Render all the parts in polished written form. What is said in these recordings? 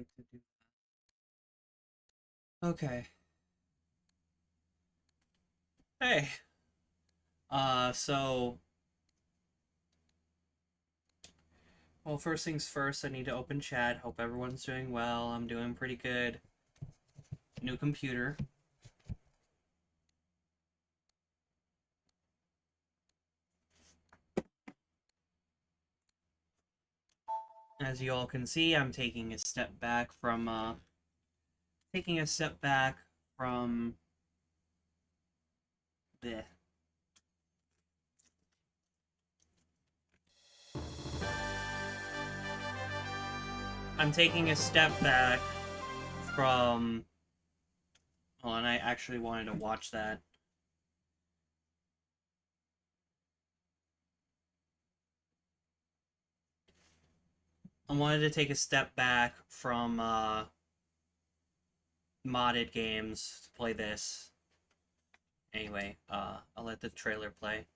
like to do that. Okay. Hey. So, well, first things first, I need to open chat. Hope everyone's doing well. I'm doing pretty good. New computer. As you all can see, I'm taking a step back from, the. I'm taking a step back from. Hold on, I actually wanted to watch that. I wanted to take a step back from, modded games to play this. Anyway, I'll let the trailer play.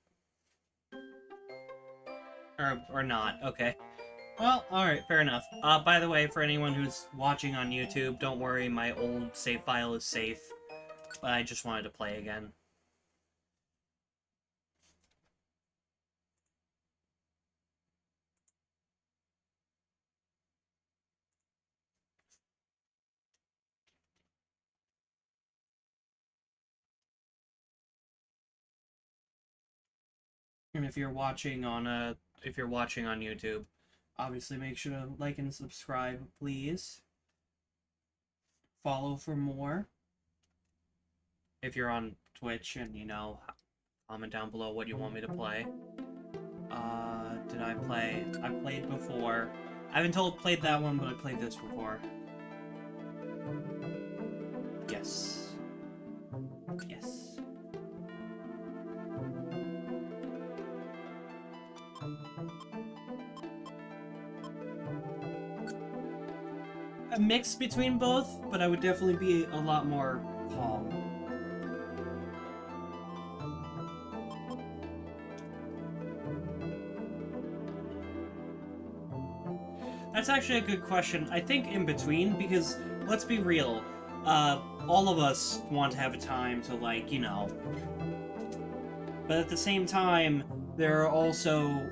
Or not, okay. Well, alright, fair enough. By the way, for anyone who's watching on YouTube, don't worry, my old save file is safe. But I just wanted to play again. And if you're watching on YouTube, obviously make sure to like and subscribe, please. Follow for more. If you're on Twitch and comment down below what you want me to play. Did I play? I played before. I haven't played that one, but I played this before. Yes. Yes. A mix between both, but I would definitely be a lot more calm. That's actually a good question. I think in between, because let's be real, all of us want to have a time to, but at the same time, there are also,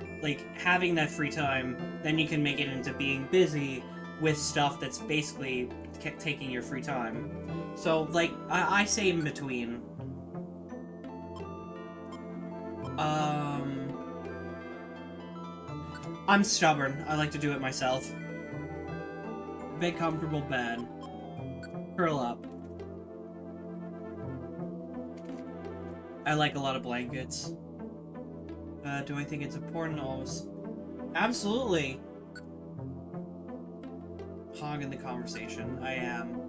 having that free time, then you can make it into being busy with stuff that's basically taking your free time. So, I say in between. I'm stubborn. I like to do it myself. Big, comfortable bed. Curl up. I like a lot of blankets. Do I think it's important? Always. Absolutely. Hogging the conversation. I am.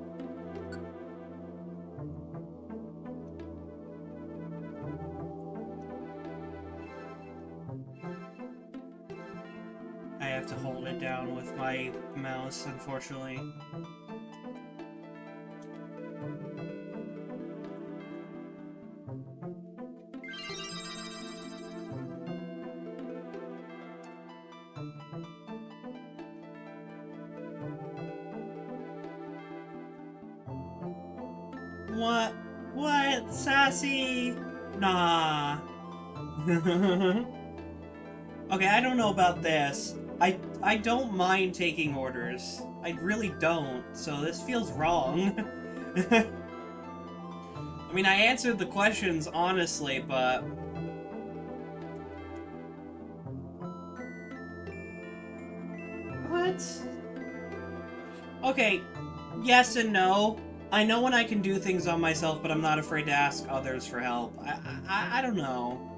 I have to hold it down with my mouse, unfortunately. What? What? Sassy? Nah. Okay, I don't know about this. I don't mind taking orders. I really don't, so this feels wrong. I mean, I answered the questions honestly, but... What? Okay, yes and no. I know when I can do things on myself, but I'm not afraid to ask others for help. I don't know.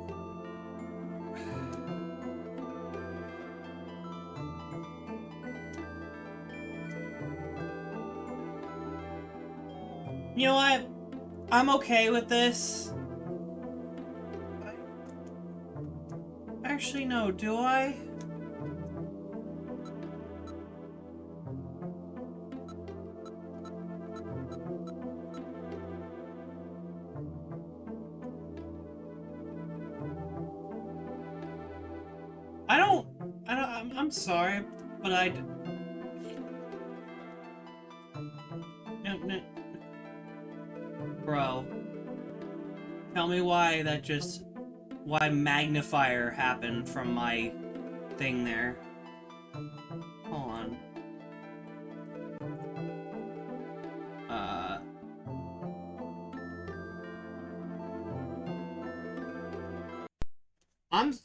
You know what? I'm okay with this. Actually, no, do I? I don't, I'm sorry, but Bro. Tell me why why magnifier happened from my thing there. Hold on.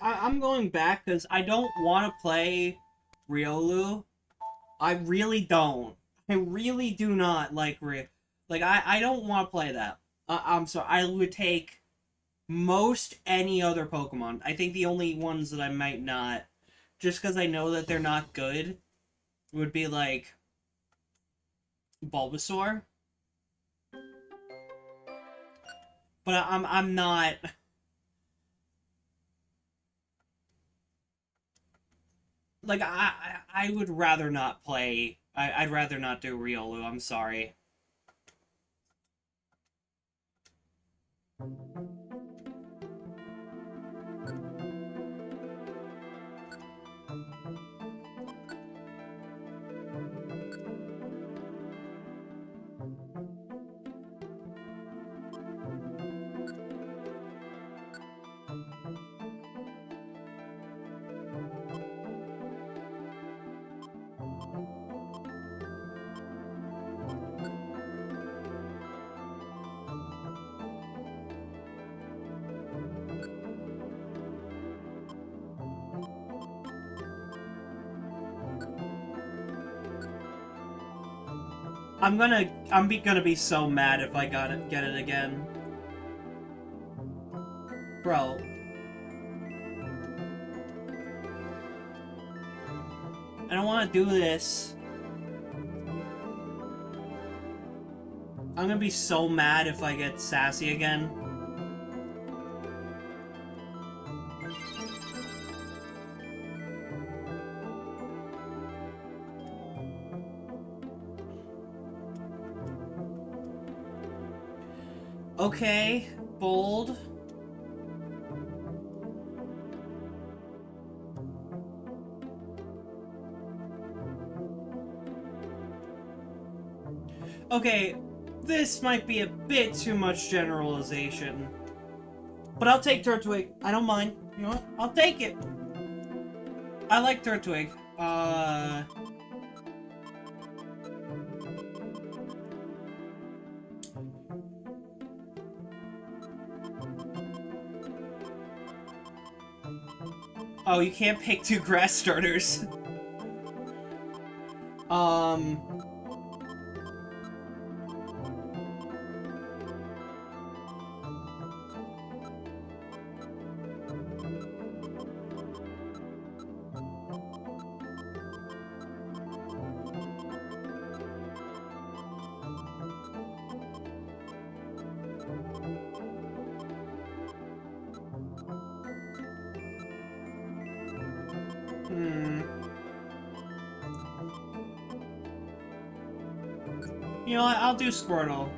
I'm going back because I don't want to play Riolu. I really don't. I really do not like Like I don't want to play that. I'm sorry. I would take most any other Pokemon. I think the only ones that I might not, just because I know that they're not good, would be like Bulbasaur. But I'm not. Like I would rather not play. I'd rather not do Riolu. I'm sorry. Gonna be so mad if I get it again. Bro. I don't want to do this. I'm gonna be so mad if I get sassy again. Okay, bold. Okay, this might be a bit too much generalization. But I'll take Turtwig. I don't mind. You know what? I'll take it. I like Turtwig. Oh, you can't pick two grass starters. You know what? I'll do Squirtle.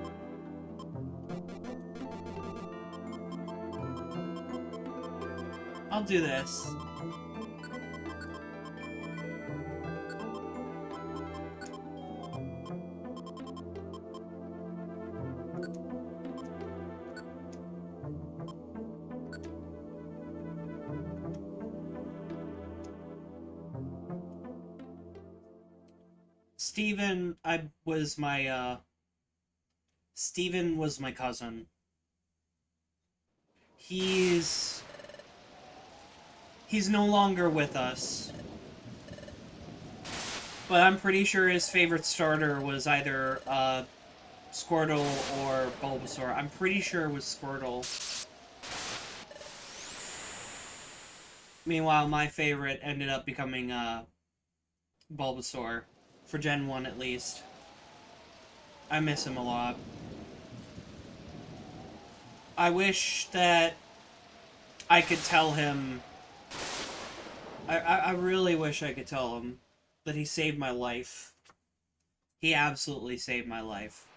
I'll do this. Steven was my cousin. He's no longer with us. But I'm pretty sure his favorite starter was either Squirtle or Bulbasaur. I'm pretty sure it was Squirtle. Meanwhile, my favorite ended up becoming Bulbasaur. For Gen 1 at least. I miss him a lot. I wish that I could tell him... I really wish I could tell him that he saved my life. He absolutely saved my life.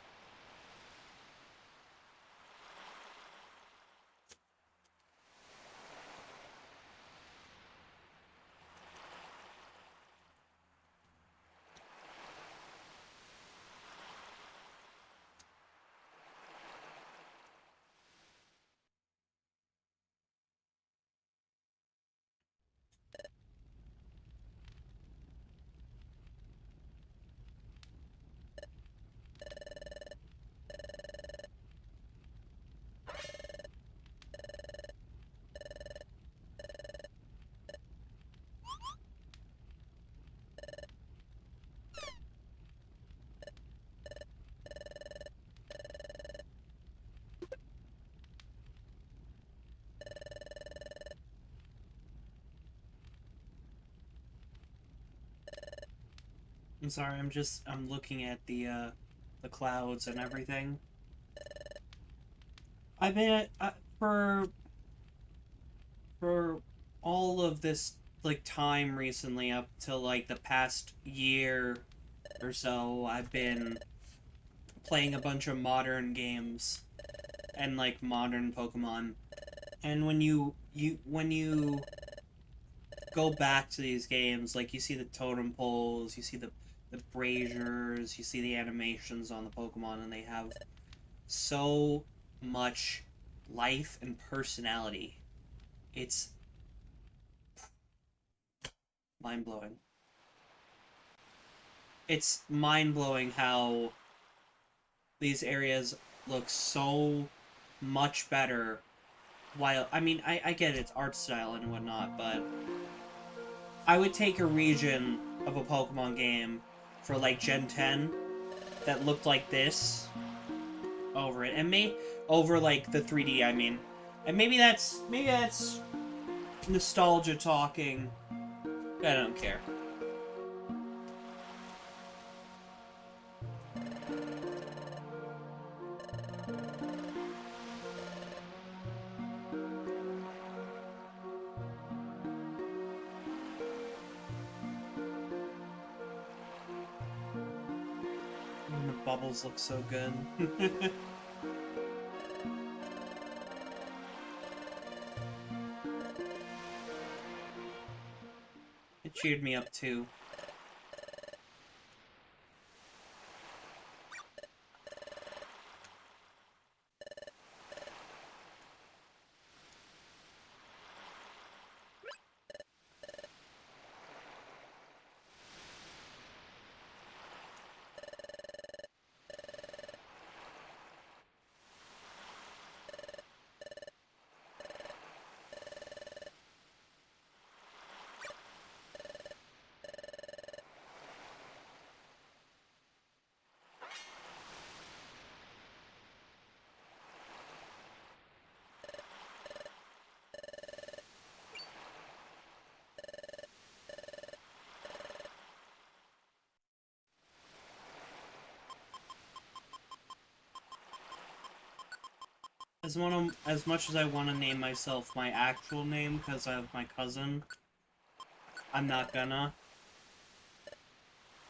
I'm sorry, I'm looking at the clouds and everything. I've been for all of this like time recently up to like the past year or so, I've been playing a bunch of modern games and like modern Pokemon. And when you go back to these games, like you see the totem poles, you see the braziers, you see the animations on the Pokemon, and they have so much life and personality. It's mind blowing. It's mind blowing how these areas look so much better. While I mean, I get it's art style and whatnot, but I would take a region of a Pokemon game for like Gen 10 that looked like this over it, and over like the 3D. I mean, and maybe that's nostalgia talking. I don't care. The bubbles look so good. It cheered me up too. As much as I want to name myself my actual name because I have my cousin, I'm not gonna.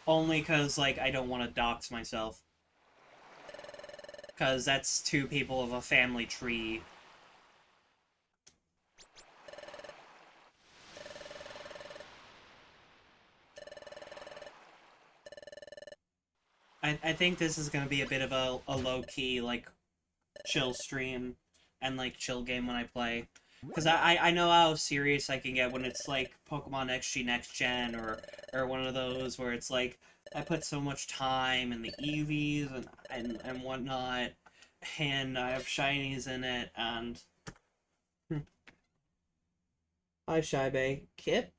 Only because like I don't want to dox myself. Because that's two people of a family tree. I think this is gonna be a bit of a low key like chill stream and like chill game when I play. Because I know how serious I can get when it's like Pokemon XG Next Gen or one of those where it's like I put so much time in the EVs and whatnot, and I have shinies in it, and hi Shibe. Kip?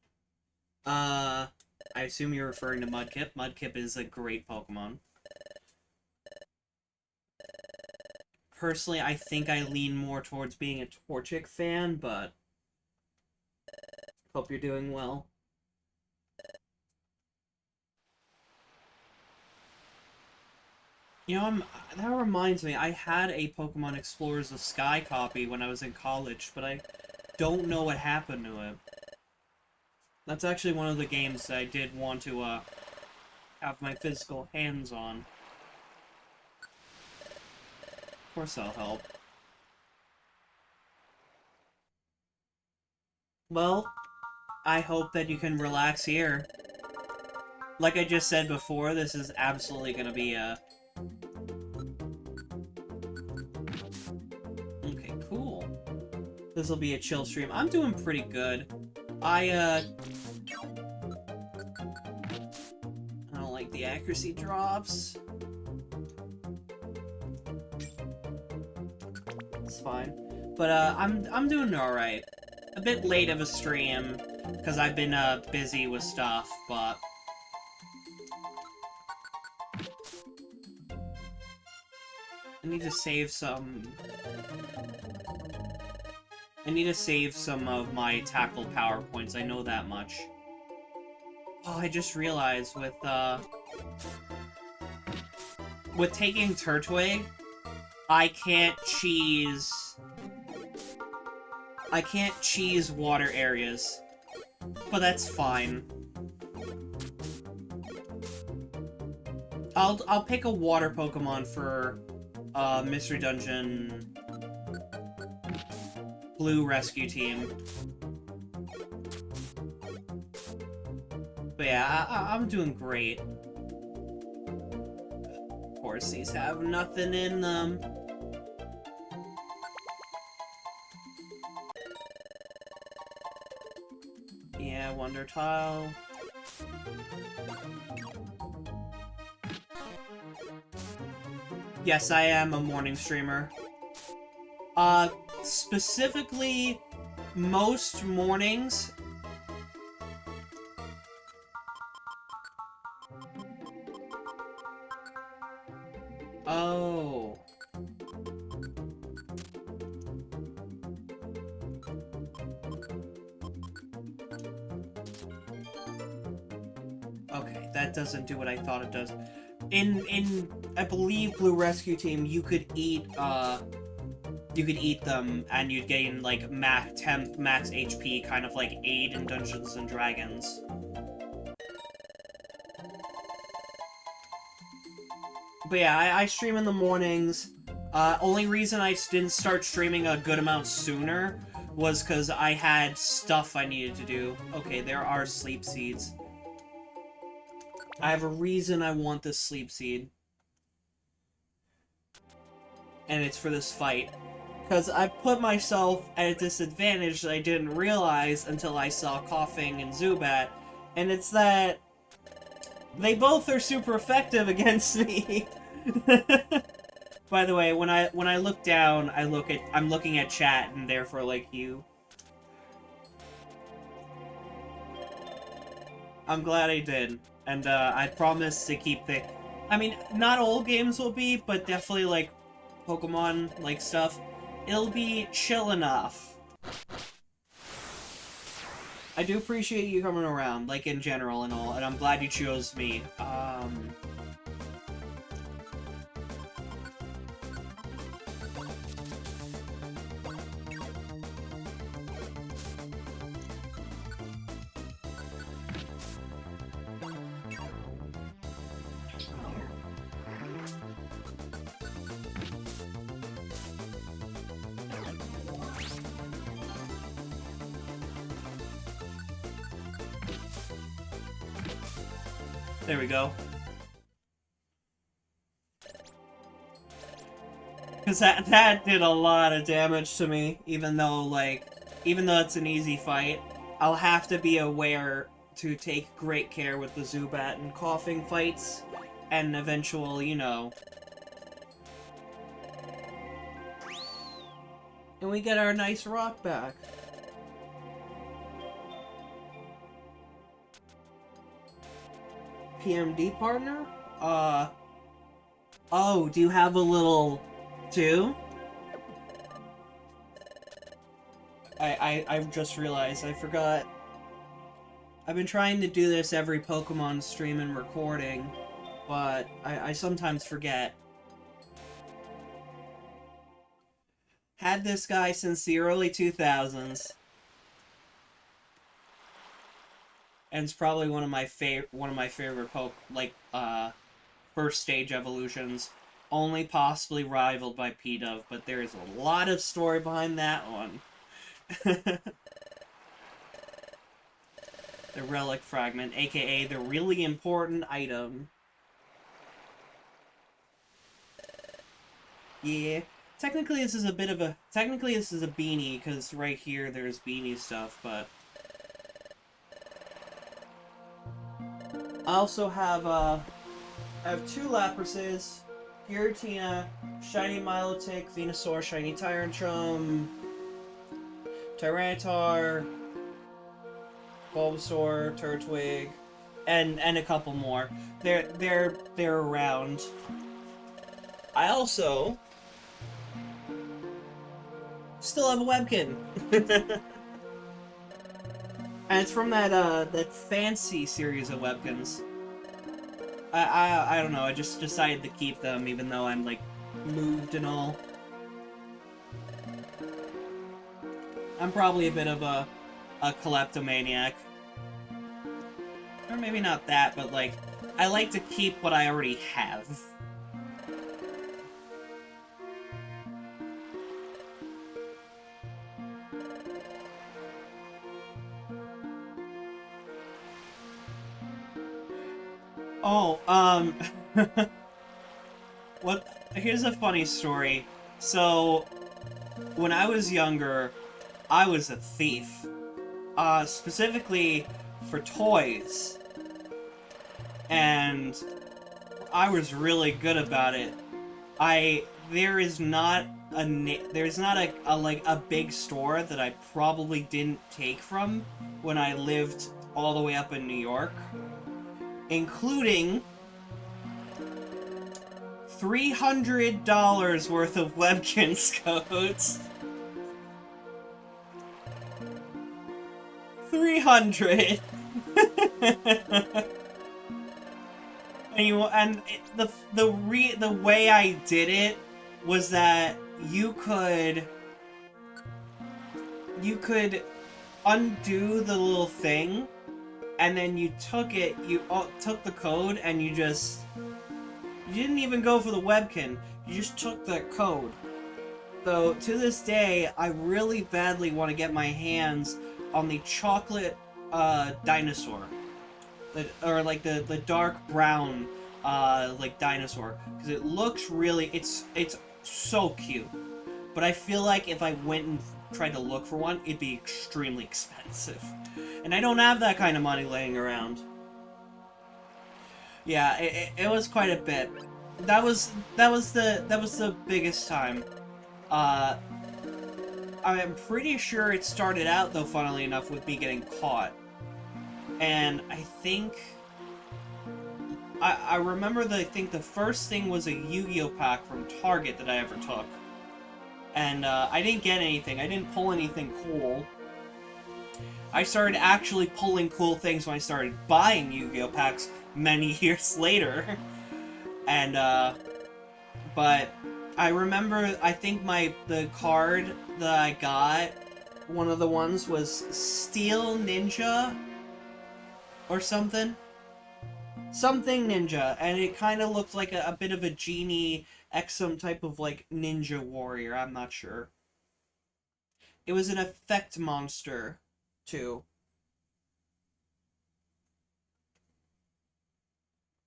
Uh I assume you're referring to Mudkip. Mudkip is a great Pokemon. Personally, I think I lean more towards being a Torchic fan, but hope you're doing well. You know, that reminds me, I had a Pokemon Explorers of Sky copy when I was in college, but I don't know what happened to it. That's actually one of the games that I did want to have my physical hands on. Of course I'll help. Well, I hope that you can relax here. Like I just said before, this is absolutely gonna be a... Okay, cool. This will be a chill stream. I'm doing pretty good. I don't like the accuracy drops. It's fine. But, I'm doing alright. A bit late of a stream, because I've been, busy with stuff, but... I need to save some... I need to save some of my tactile power points, I know that much. Oh, I just realized with taking Turtwig, I can't cheese water areas. But that's fine. I'll pick a water Pokemon for Mystery Dungeon Blue Rescue Team. But yeah, I'm doing great. Of course, these have nothing in them. Yeah, Wonder Tile. Yes, I am a morning streamer. Specifically, most mornings... Oh. Okay, that doesn't do what I thought it does. In I believe Blue Rescue Team, you could eat them and you'd gain like max HP, kind of like Aid in Dungeons and Dragons. But yeah, I stream in the mornings. Only reason I didn't start streaming a good amount sooner was because I had stuff I needed to do. Okay, there are sleep seeds. I have a reason I want this sleep seed. And it's for this fight. Because I put myself at a disadvantage that I didn't realize until I saw Coughing and Zubat. And it's that they both are super effective against me. By the way, when I look down, I'm looking at chat and therefore like you. I'm glad I did. And I promise to keep the... I mean, not all games will be, but definitely, like, Pokemon, like, stuff. It'll be chill enough. I do appreciate you coming around, like, in general and all, and I'm glad you chose me. There we go. Because that did a lot of damage to me, even though it's an easy fight. I'll have to be aware to take great care with the Zubat and Coughing fights, and eventual, you know. And we get our nice rock back. PMD partner? Oh, do you have a little... too? I've just realized, I forgot. I've been trying to do this every Pokemon stream and recording, but I sometimes forget. Had this guy since the early 2000s. And it's probably one of my favorite first stage evolutions. Only possibly rivaled by P-Dove, but there is a lot of story behind that one. The Relic Fragment, aka the really important item. Yeah. Technically this is a beanie, because right here there's beanie stuff, but... I also have, I have two Laprases, Giratina, Shiny Milotic, Venusaur, Shiny Tyrantrum, Tyranitar, Bulbasaur, Turtwig, and a couple more. They're around. I also still have a Webkin. And it's from that fancy series of webkins. I don't know. I just decided to keep them, even though I'm like moved and all. I'm probably a bit of a kleptomaniac, or maybe not that, but like I like to keep what I already have. Oh, what? Here's a funny story. So, when I was younger, I was a thief. Specifically for toys. And I was really good about it. There is not there's not a like a big store that I probably didn't take from when I lived all the way up in New York, including $300 worth of Webkins codes. 300. The way I did it was that you could undo the little thing, and then you took the code, and you didn't even go for the webkin. You just took that code. So to this day, I really badly want to get my hands on the chocolate dinosaur, or like the dark brown like dinosaur, because it looks really it's so cute. But I feel like if I went and tried to look for one, it'd be extremely expensive, and I don't have that kind of money laying around. Yeah, it was quite a bit. That was the biggest time. Uh, I'm pretty sure it started out, though, funnily enough, with me getting caught. And I think... I remember that I think the first thing was a Yu-Gi-Oh! Pack from Target that I ever took. And I didn't get anything. I didn't pull anything cool. I started actually pulling cool things when I started buying Yu-Gi-Oh! Packs many years later. And, but I remember, I think the card that I got, one of the ones was Steel Ninja or something. Something Ninja, and it kind of looked like a bit of a genie X some type of like ninja warrior, I'm not sure. It was an effect monster, too.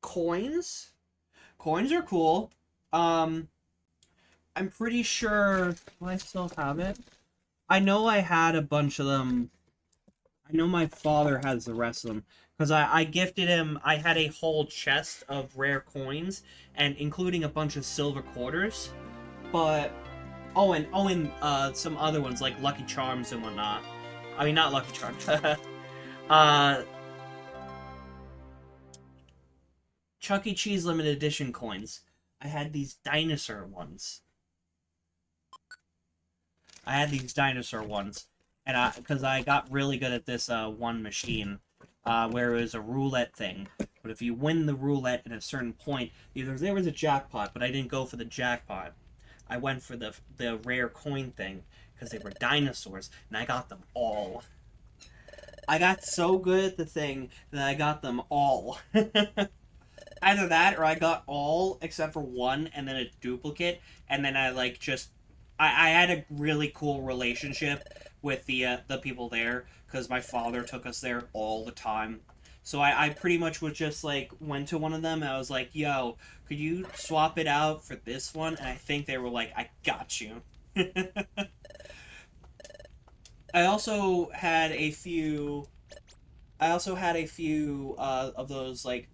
Coins? Coins are cool. Um, I'm pretty sure... Do I still have it? I know I had a bunch of them. I know my father has the rest of them. Because I gifted him... I had a whole chest of rare coins, and including a bunch of silver quarters. But... and some other ones, like Lucky Charms and whatnot. I mean, not Lucky Charms. uh, Chuck E. Cheese limited edition coins. I had these dinosaur ones. And because I got really good at this one machine, where it was a roulette thing. But if you win the roulette at a certain point, either there was a jackpot, but I didn't go for the jackpot. I went for the rare coin thing because they were dinosaurs, and I got them all. I got so good at the thing that I got them all. Either that, or I got all except for one, and then a duplicate, and then I like just I had a really cool relationship with the people there because my father took us there all the time. So I pretty much was just like went to one of them and I was like, "Yo, could you swap it out for this one?" And I think they were like, "I got you." I also had a few. I also had a few of those like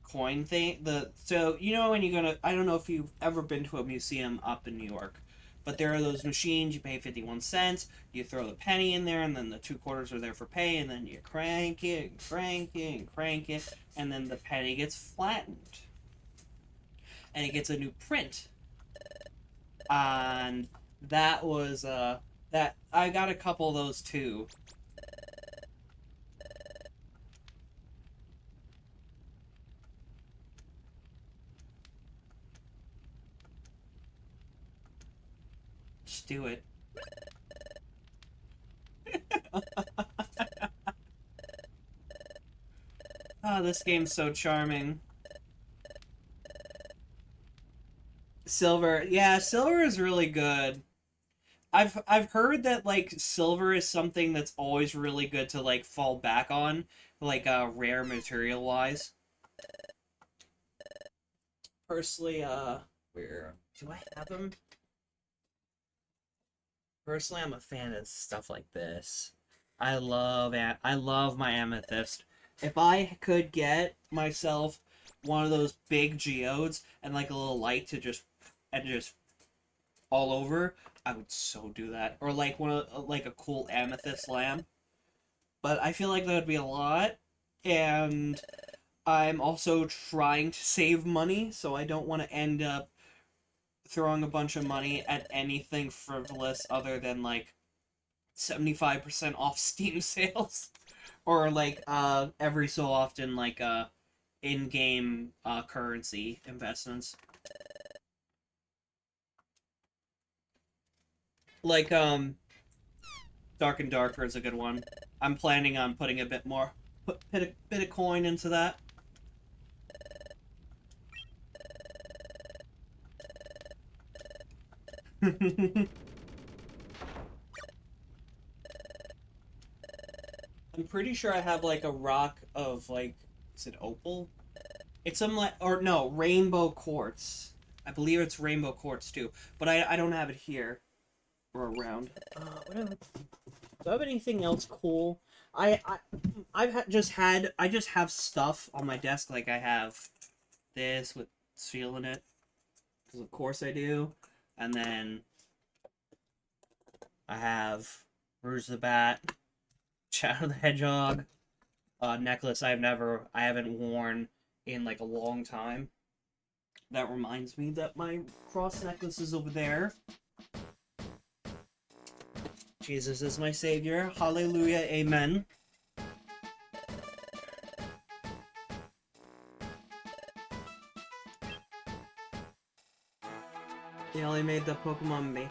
coin thing. So you know when you go to, I don't know if you've ever been to a museum up in New York, but there are those machines. You pay 51 cents. You throw the penny in there, and then the two quarters are there for pay, and then you crank it, and crank it, and crank it, and then the penny gets flattened, and it gets a new print. And that was that I got a couple of those too. Just do it. Ah, this game's so charming. Silver. Yeah, silver is really good. I've heard that like silver is something that's always really good to like fall back on, like rare material wise. Personally, where do I have them? Personally, I'm a fan of stuff like this. I love my amethyst. If I could get myself one of those big geodes and like a little light to just all over, I would so do that. Or like one of like a cool amethyst lamp. But I feel like that would be a lot, and I'm also trying to save money, so I don't want to end up throwing a bunch of money at anything frivolous other than like 75% off Steam sales or like every so often like in-game currency investments. Like Dark and Darker is a good one. I'm planning on putting a bit more put bit of coin into that. I'm pretty sure I have like a rock of like, is it opal? It's some like, or no, rainbow quartz. I believe it's rainbow quartz too, but I don't have it here or around. Whatever. Do I have anything else cool? I I just have stuff on my desk, like I have this with seal in it, because of course I do, and then I have Rouge the Bat, Shadow the Hedgehog, necklace I haven't worn in like a long time. That reminds me that my cross necklace is over there. Jesus is my savior. Hallelujah. Amen. They only made the Pokemon me.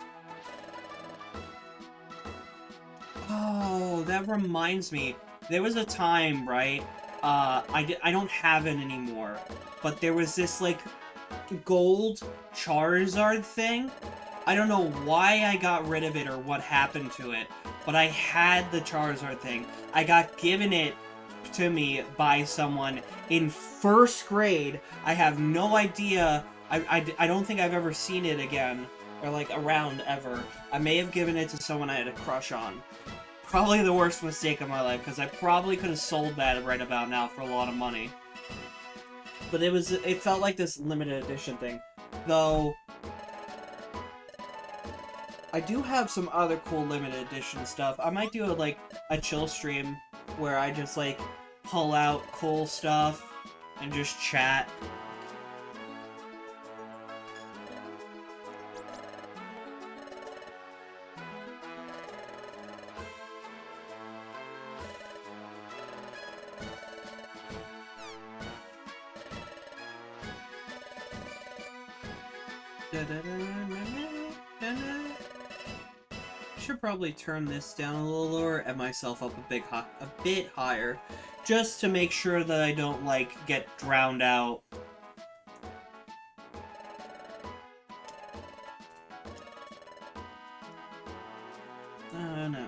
Oh, that reminds me. There was a time, right? I don't have it anymore. But there was this, like, gold Charizard thing. I don't know why I got rid of it or what happened to it, but I had the Charizard thing. I got given it to me by someone in first grade. I have no idea. I don't think I've ever seen it again, or like around ever. I may have given it to someone I had a crush on. Probably the worst mistake of my life, because I probably could have sold that right about now for a lot of money. But it felt like this limited edition thing. Though, I do have some other cool limited edition stuff. I might do like a chill stream where I just like pull out cool stuff and just chat. Should probably turn this down a little lower and myself up a bit higher, just to make sure that I don't like get drowned out. No.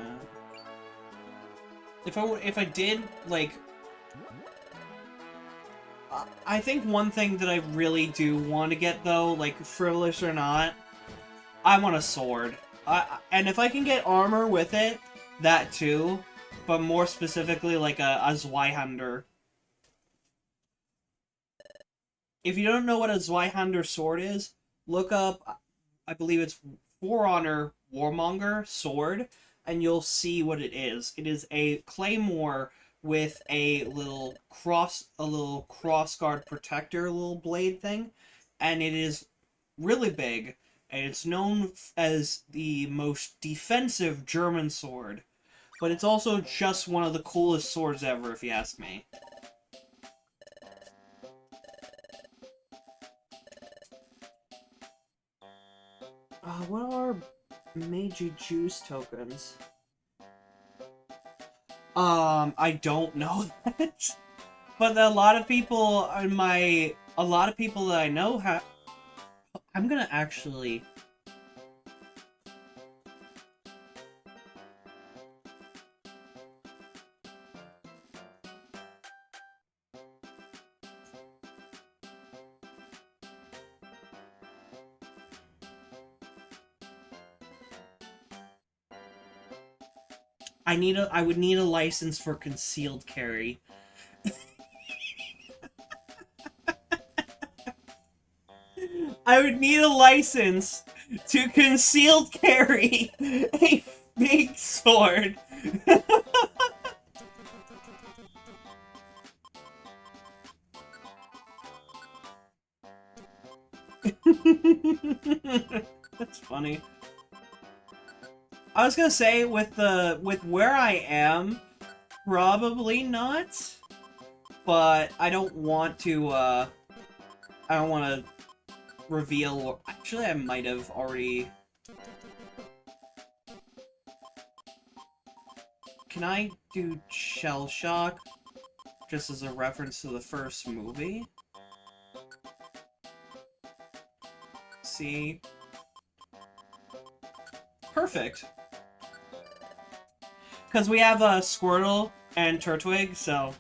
If I did like, I think one thing that I really do want to get though, like frivolous or not, I want a sword. And if I can get armor with it, that too. But more specifically, like a Zweihander. If you don't know what a Zweihander sword is, look up, I believe it's For Honor Warmonger sword, and you'll see what it is. It is a claymore with a little crossguard protector, little blade thing, and it is really big, and it's known as the most defensive German sword. But it's also just one of the coolest swords ever, if you ask me. What are Meiji juice tokens. I don't know that. But a lot of people a lot of people that I know have. I'm gonna actually. I would need a license for concealed carry. I would need a license to concealed carry a big sword. That's funny. I was gonna say with where I am, probably not. But I don't want to I don't want to reveal. Actually, I might have already. Can I do Shell Shock just as a reference to the first movie? See? Perfect. Because we have a Squirtle and Turtwig, so...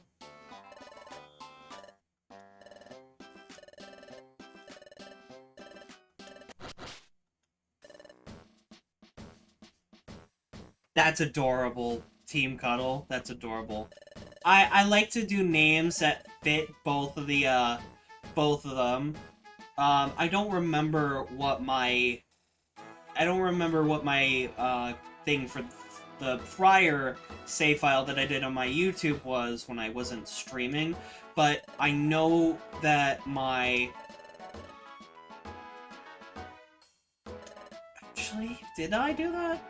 That's adorable, Team Cuddle. That's adorable. I like to do names that fit both of the, both of them. I don't remember what my... I don't remember what my, thing for the prior save file that I did on my YouTube was when I wasn't streaming, but I know that my... Actually, did I do that?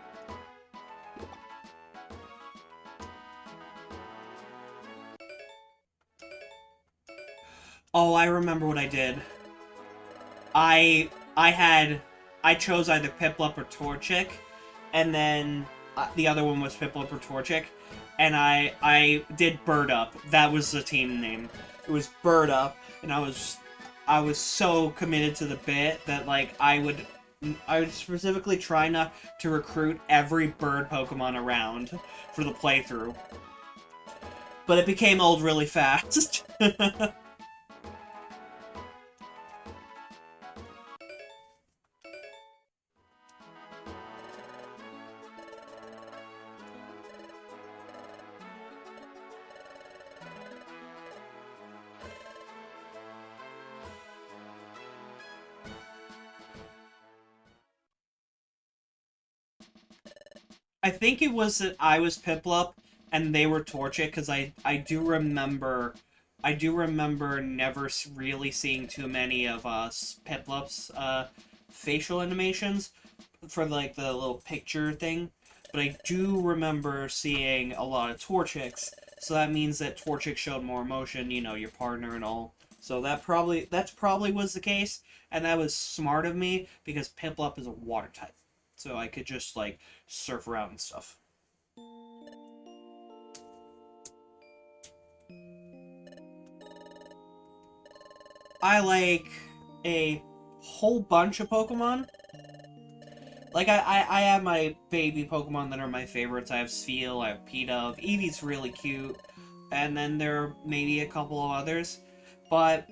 Oh, I remember what I did. I chose either Piplup or Torchic, and then the other one was Piplup or Torchic, and I did Bird Up. That was the team name. It was Bird Up, and I was so committed to the bit that like I would specifically try not to recruit every bird Pokemon around for the playthrough. But it became old really fast. I think it was that I was Piplup and they were Torchic because I do remember never really seeing too many of Piplup's facial animations for like the little picture thing, but I do remember seeing a lot of Torchics. So that means that Torchic showed more emotion, you know, your partner and all. So that's probably was the case, and that was smart of me because Piplup is a water type, so I could just like surf around and stuff. I like a whole bunch of Pokemon. Like, I have my baby Pokemon that are my favorites. I have Spheal, I have Pidove. Eevee's really cute. And then there are maybe a couple of others. But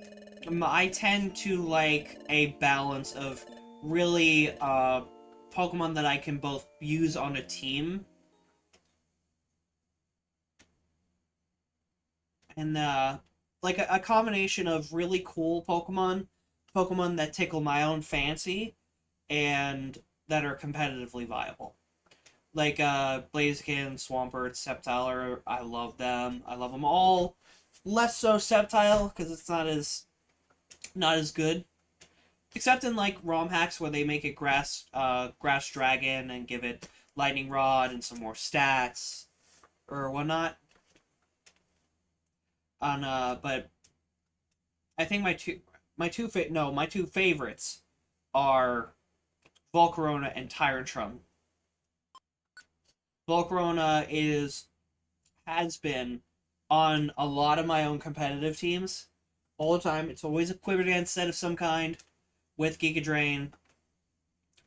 I tend to like a balance of really Pokemon that I can both use on a team and like a combination of really cool Pokemon that tickle my own fancy, and that are competitively viable. Like Blaziken, Swampert, Sceptile, I love them. I love them all. Less so Sceptile because it's not as good. Except in like ROM hacks where they make it grass dragon and give it lightning rod and some more stats or whatnot. On but I think my two favorites are Volcarona and Tyrantrum. Volcarona has been on a lot of my own competitive teams all the time. It's always a quiver dance set of some kind with Giga Drain.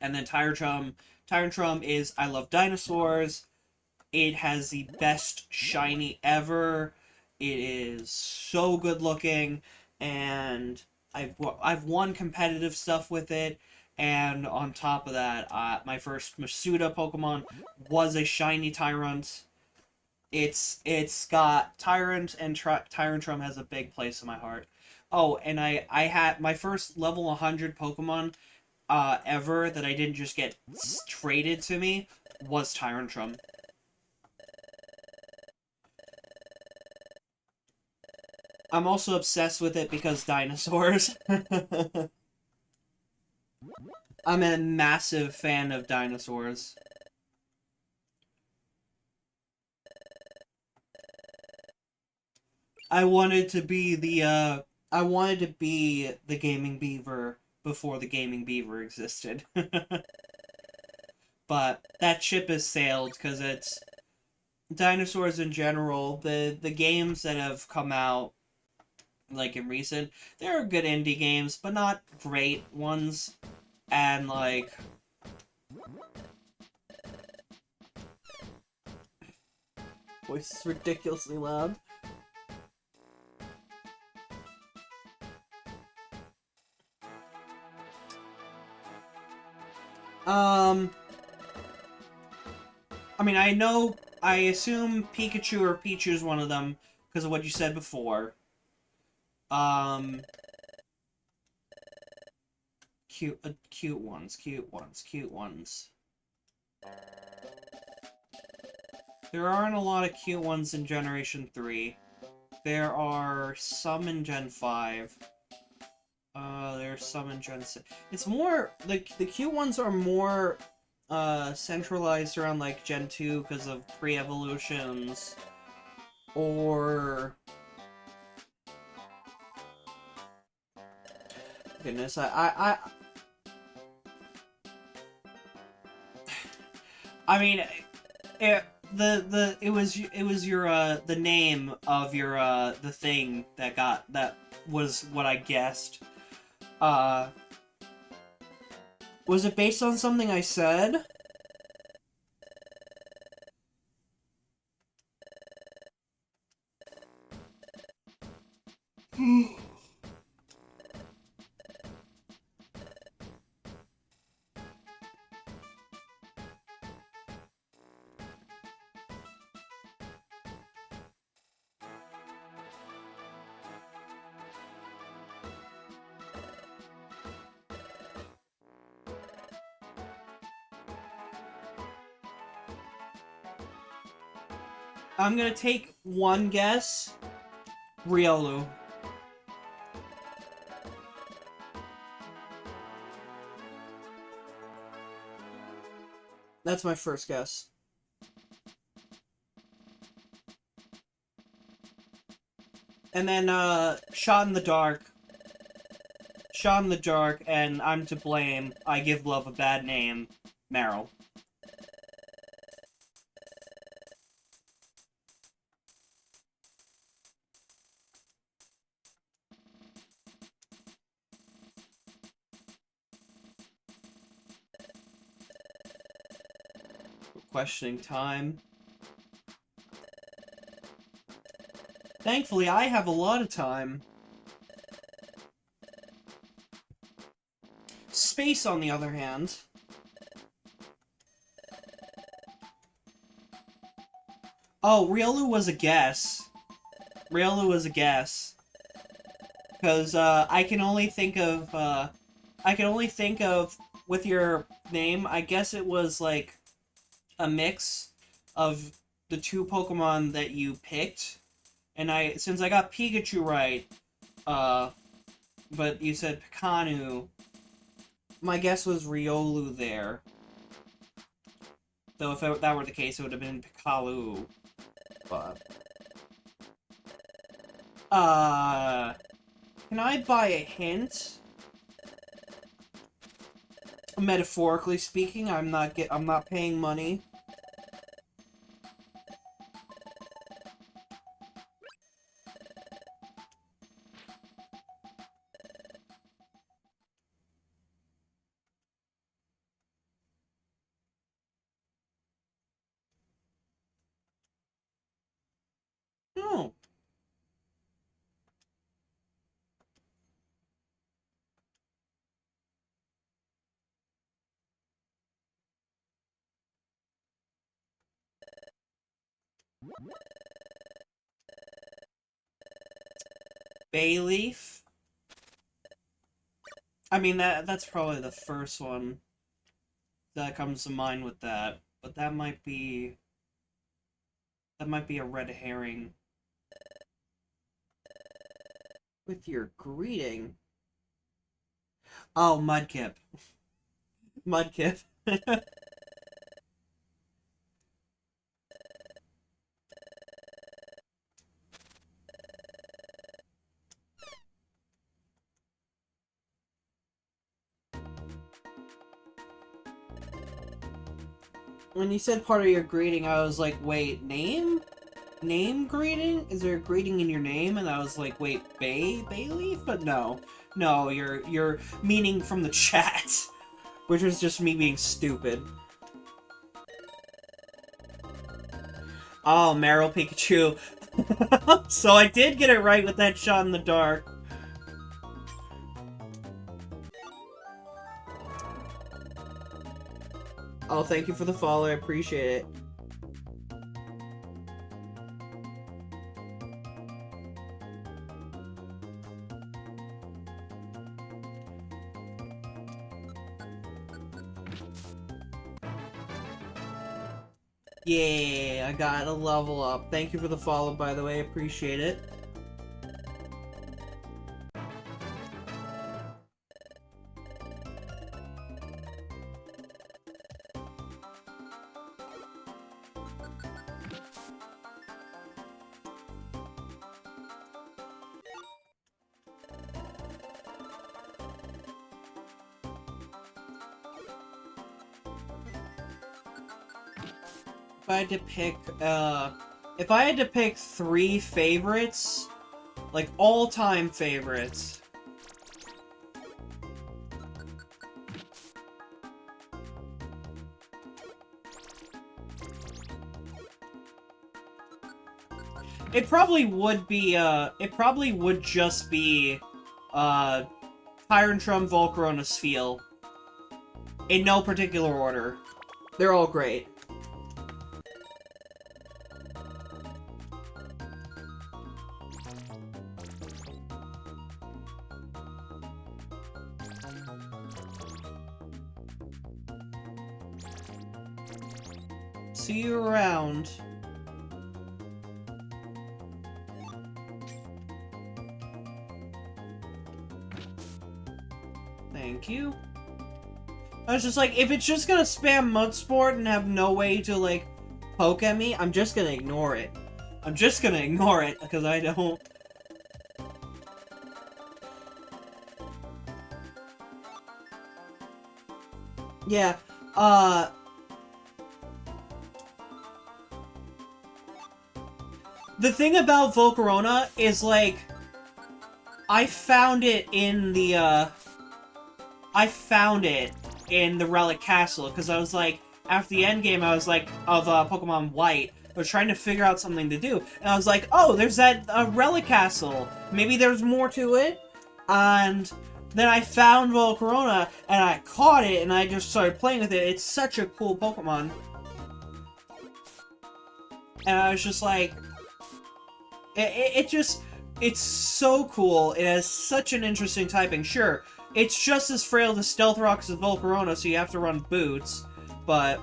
And then Tyrantrum. Tyrantrum is I love dinosaurs. It has the best shiny ever. It is so good looking, and I've won competitive stuff with it. And on top of that, my first Masuda Pokemon was a shiny Tyrant. It's got Tyrant, and Tyrantrum has a big place in my heart. Oh, and I had my first level 100 Pokemon ever that I didn't just get traded to me was Tyrantrum. I'm also obsessed with it because dinosaurs. I'm a massive fan of dinosaurs. I wanted to be the gaming beaver before the gaming beaver existed. But that ship has sailed because it's dinosaurs in general. The games that have come out like in recent, there are good indie games, but not great ones. And like voice is ridiculously loud. I mean, I assume Pikachu or Pichu is one of them because of what you said before. Cute ones, cute ones, cute ones. There aren't a lot of cute ones in Generation 3. There are some in Gen 5. There's some in Gen 6. It's more, like, the cute ones are more, centralized around, like, Gen 2 because of pre-evolutions. Or... Goodness, I mean, it was your the name of your the thing that was what I guessed. Was it based on something I said? I'm gonna take one guess. Riolu. That's my first guess. And then, Shot in the Dark. Shot in the Dark, and I'm to blame. I give love a bad name. Meryl. Questioning time. Thankfully, I have a lot of time. Space, on the other hand. Oh, Riolu was a guess. Riolu was a guess. Because, I can only think of, with your name, I guess it was, like, a mix of the two Pokemon that you picked. And since I got Pikachu right, but you said Pikanu, my guess was Riolu there. Though if that were the case, it would have been Pikalu. But... can I buy a hint? Metaphorically speaking, I'm not paying money. Bayleaf? I mean, that's probably the first one that comes to mind with that. But that might be... That might be a red herring. With your greeting? Oh, Mudkip. Mudkip. When you said part of your greeting, I was like, wait, name? Name greeting? Is there a greeting in your name? And I was like, wait, Bayleaf? But no. No, you're meaning from the chat. Which was just me being stupid. Oh, Meryl Pikachu. So I did get it right with that shot in the dark. Oh, thank you for the follow. I appreciate it. Yeah, I got a level up. Thank you for the follow, by the way. Appreciate it. If I had to pick 3 favorites, like all-time favorites, it probably would just be, Tyrantrum, Volcarona, Spheal. In no particular order. They're all great. See you around. Thank you. I was just like, if it's just gonna spam Mudsport and have no way to, like, poke at me, I'm just gonna ignore it. I'm just gonna ignore it, because I don't... Yeah, the thing about Volcarona is, like, I found it in the Relic Castle, because I was like, after the endgame, I was like, of Pokemon White, I was trying to figure out something to do, and I was like, oh, there's that Relic Castle, maybe there's more to it, and then I found Volcarona, and I caught it, and I just started playing with it. It's such a cool Pokemon. And I was just like, it's so cool. It has such an interesting typing. Sure, it's just as frail to Stealth Rocks as Volcarona, so you have to run Boots, but...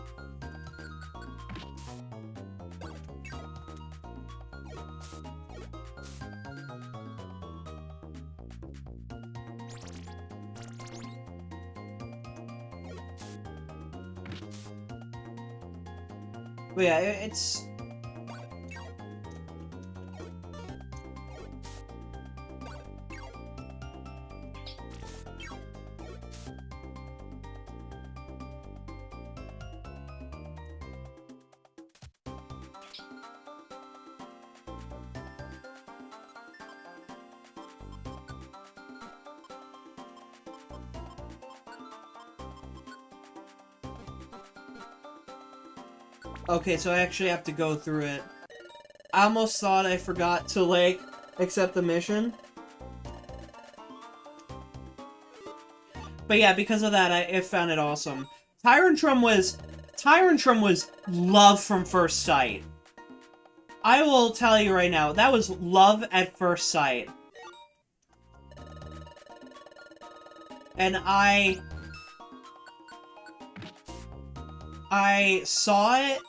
But yeah, it's... Okay, so I actually have to go through it. I almost thought I forgot to, like, accept the mission. But yeah, because of that, I found it awesome. Tyrantrum was love from first sight. I will tell you right now, that was love at first sight. And I saw it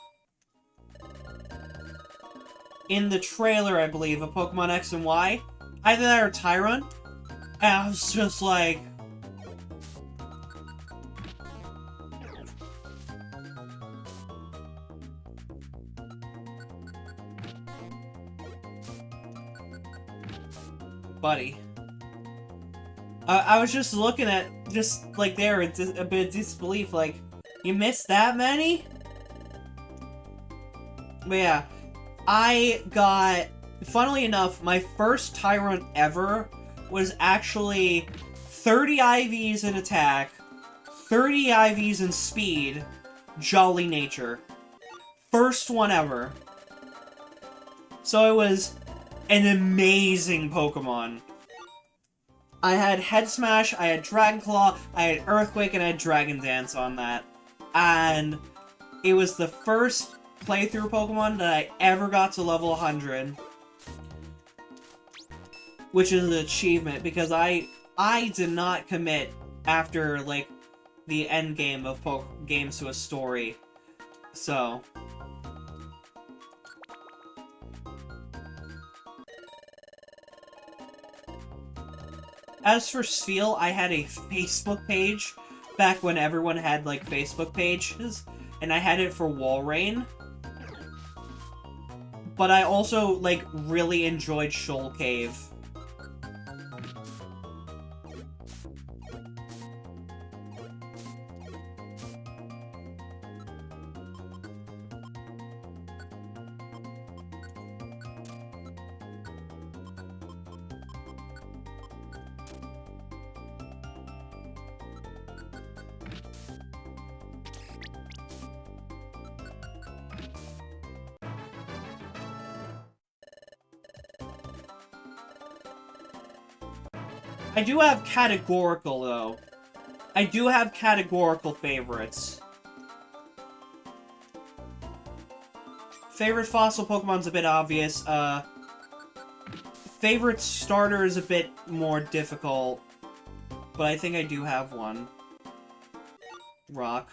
in the trailer, I believe, of Pokemon X and Y. Either that or Tyron. And I was just like... Buddy. I was just looking at, just like there, a bit of disbelief, like, you missed that many? But yeah, I got, funnily enough, my first Tyrant ever was actually 30 IVs in attack, 30 IVs in speed, Jolly Nature. First one ever. So it was an amazing Pokemon. I had Head Smash, I had Dragon Claw, I had Earthquake, and I had Dragon Dance on that. And it was the first playthrough Pokemon that I ever got to level 100. Which is an achievement, because I did not commit after, like, the end game of games to a story. So... As for Spheal, I had a Facebook page back when everyone had, like, Facebook pages, and I had it for Walrein. But I also, like, really enjoyed Shoal Cave. I do have categorical, though. I do have categorical favorites. Favorite fossil Pokemon's a bit obvious. Favorite starter is a bit more difficult. But I think I do have one. Rock.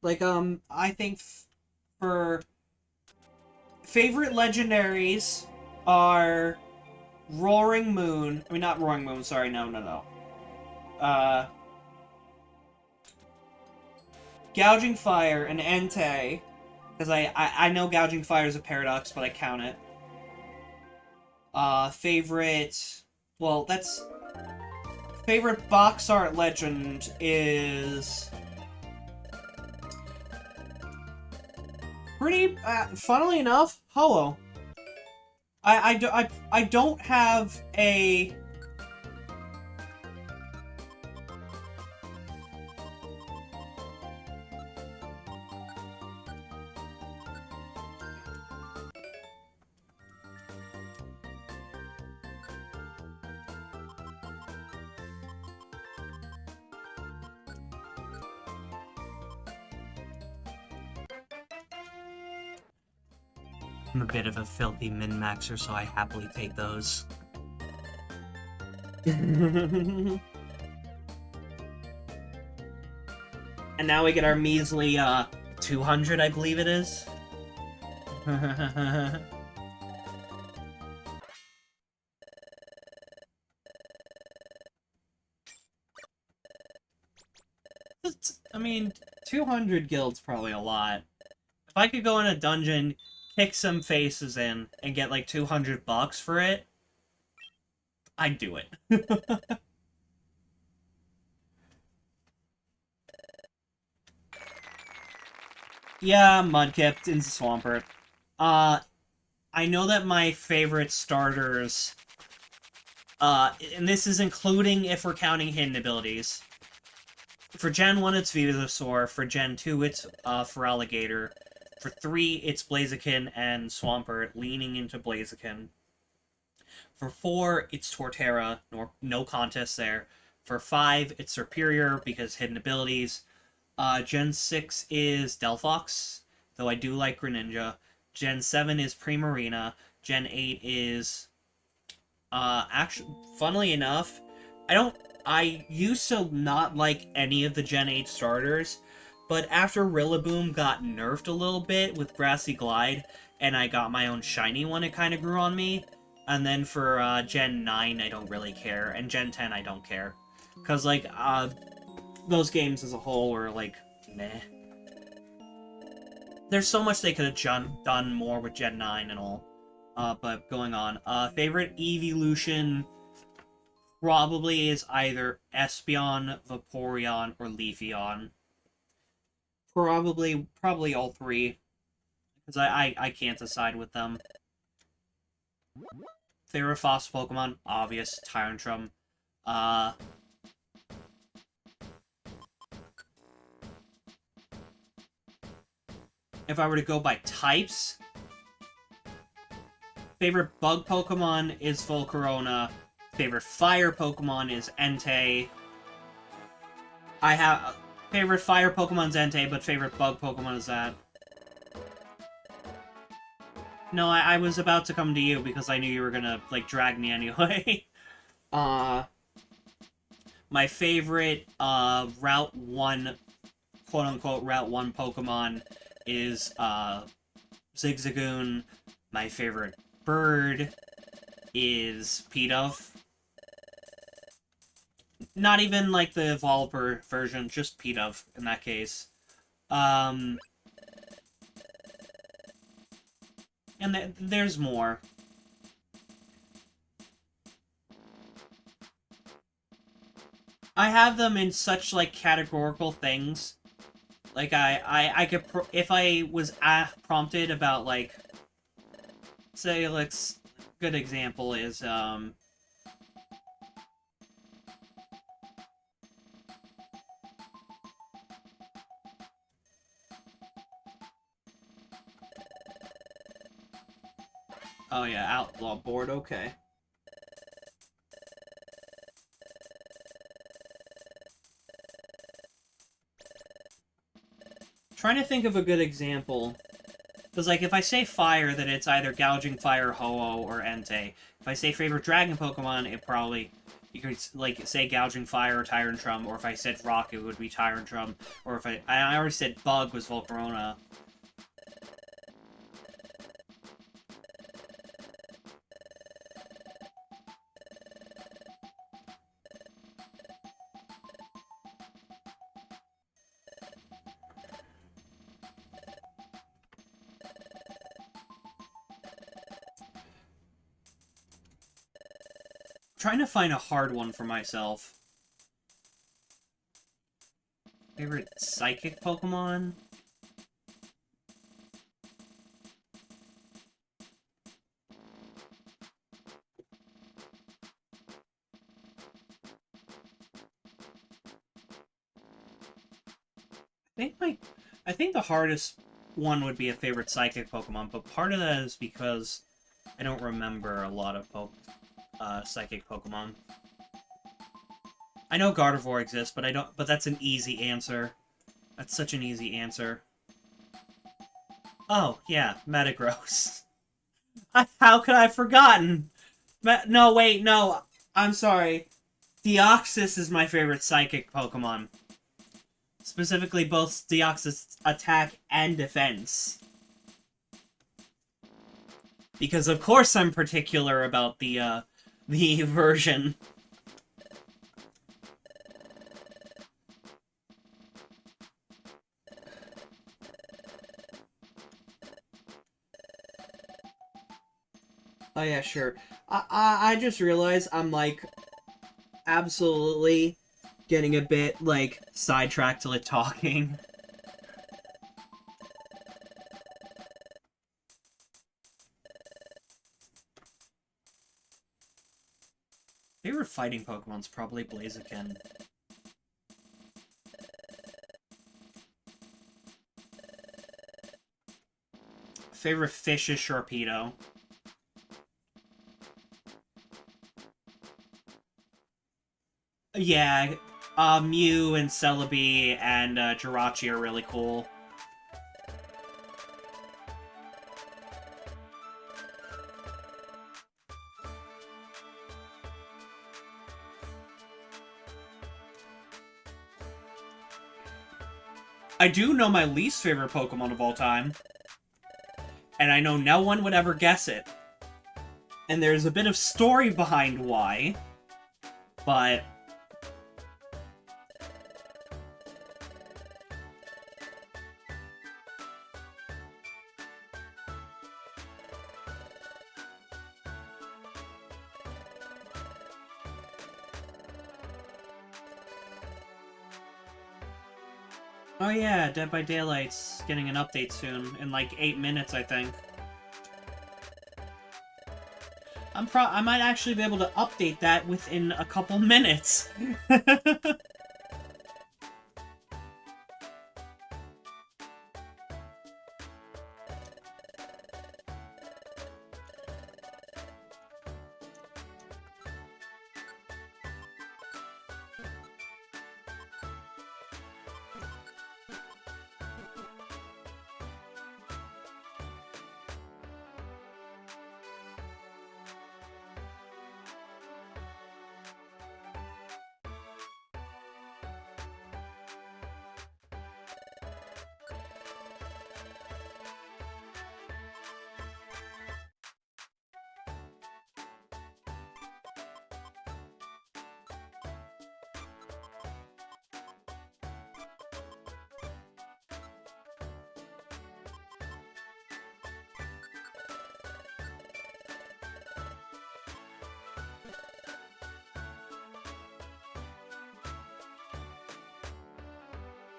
Like, I think for favorite legendaries are Roaring Moon. I mean, not Roaring Moon, sorry, no. Gouging Fire and Entei. Because I know Gouging Fire is a paradox, but I count it. Favorite... Well, that's... Favorite box art legend is... Pretty, funnily enough, Hollow. I don't have a... I'm a bit of a filthy min-maxer, so I happily take those. And now we get our measly, 200, I believe it is. I mean, 200 gild's probably a lot. If I could go in a dungeon, kick some faces in, and get like 200 bucks for it, I'd do it. Yeah, Mudkip into Swampert. I know that my favorite starters, and this is including if we're counting hidden abilities. For Gen 1, it's Venusaur. For Gen 2, it's Feraligatr. For 3, it's Blaziken and Swampert, leaning into Blaziken. For 4, it's Torterra, no contest there. For 5, it's Superior because hidden abilities. Gen 6 is Delphox, though I do like Greninja. Gen 7 is Primarina. Gen 8 is actually, funnily enough, I don't. I used to not like any of the Gen 8 starters, but after Rillaboom got nerfed a little bit with Grassy Glide, and I got my own shiny one, it kind of grew on me. And then for Gen 9, I don't really care, and Gen 10, I don't care. Because, like, those games as a whole were, like, meh. There's so much they could have done more with Gen 9 and all. But going on. Favorite evolution probably is either Espeon, Vaporeon, or Leafeon. Probably all three. Because I can't decide with them. Favorite fossil Pokemon? Obvious, Tyrantrum. If I were to go by types, favorite bug Pokemon is Volcarona. Favorite fire Pokemon is Entei. I have favorite fire Pokemon's Entei, but favorite bug Pokemon is that. No, I was about to come to you because I knew you were gonna like drag me anyway. My favorite Route 1 quote unquote Route 1 Pokemon is Zigzagoon. My favorite bird is Pidove. Not even like the Evolver version, just Pidove in that case. And there's more. I have them in such like categorical things. Like I could if I was prompted about like, say, let's good example is oh yeah, Outlaw board, okay. Trying to think of a good example. Because, like, if I say fire, then it's either Gouging Fire, Ho-Oh, or Entei. If I say favorite dragon Pokemon, it probably... You could, like, say Gouging Fire or Tyrantrum, or if I said Rock, it would be Tyrantrum. Or if I already said Bug was Volcarona. Trying to find a hard one for myself. Favorite Psychic Pokemon? I think the hardest one would be a favorite Psychic Pokemon, but part of that is because I don't remember a lot of Psychic Pokemon. I know Gardevoir exists, but I don't. But that's an easy answer. That's such an easy answer. Oh yeah, Metagross. How could I have forgotten? No, wait, no. I'm sorry. Deoxys is my favorite Psychic Pokemon. Specifically, both Deoxys attack and defense. Because of course I'm particular about the version. Oh yeah, sure. I just realized I'm like absolutely getting a bit like sidetracked to like talking. Favorite fighting Pokemon's probably Blaziken. Favorite fish is Sharpedo. Yeah, Mew and Celebi and Jirachi are really cool. I do know my least favorite Pokemon of all time, and I know no one would ever guess it. And there's a bit of story behind why, but... Oh yeah, Dead by Daylight's getting an update soon, in like 8 minutes, I think. I might actually be able to update that within a couple minutes.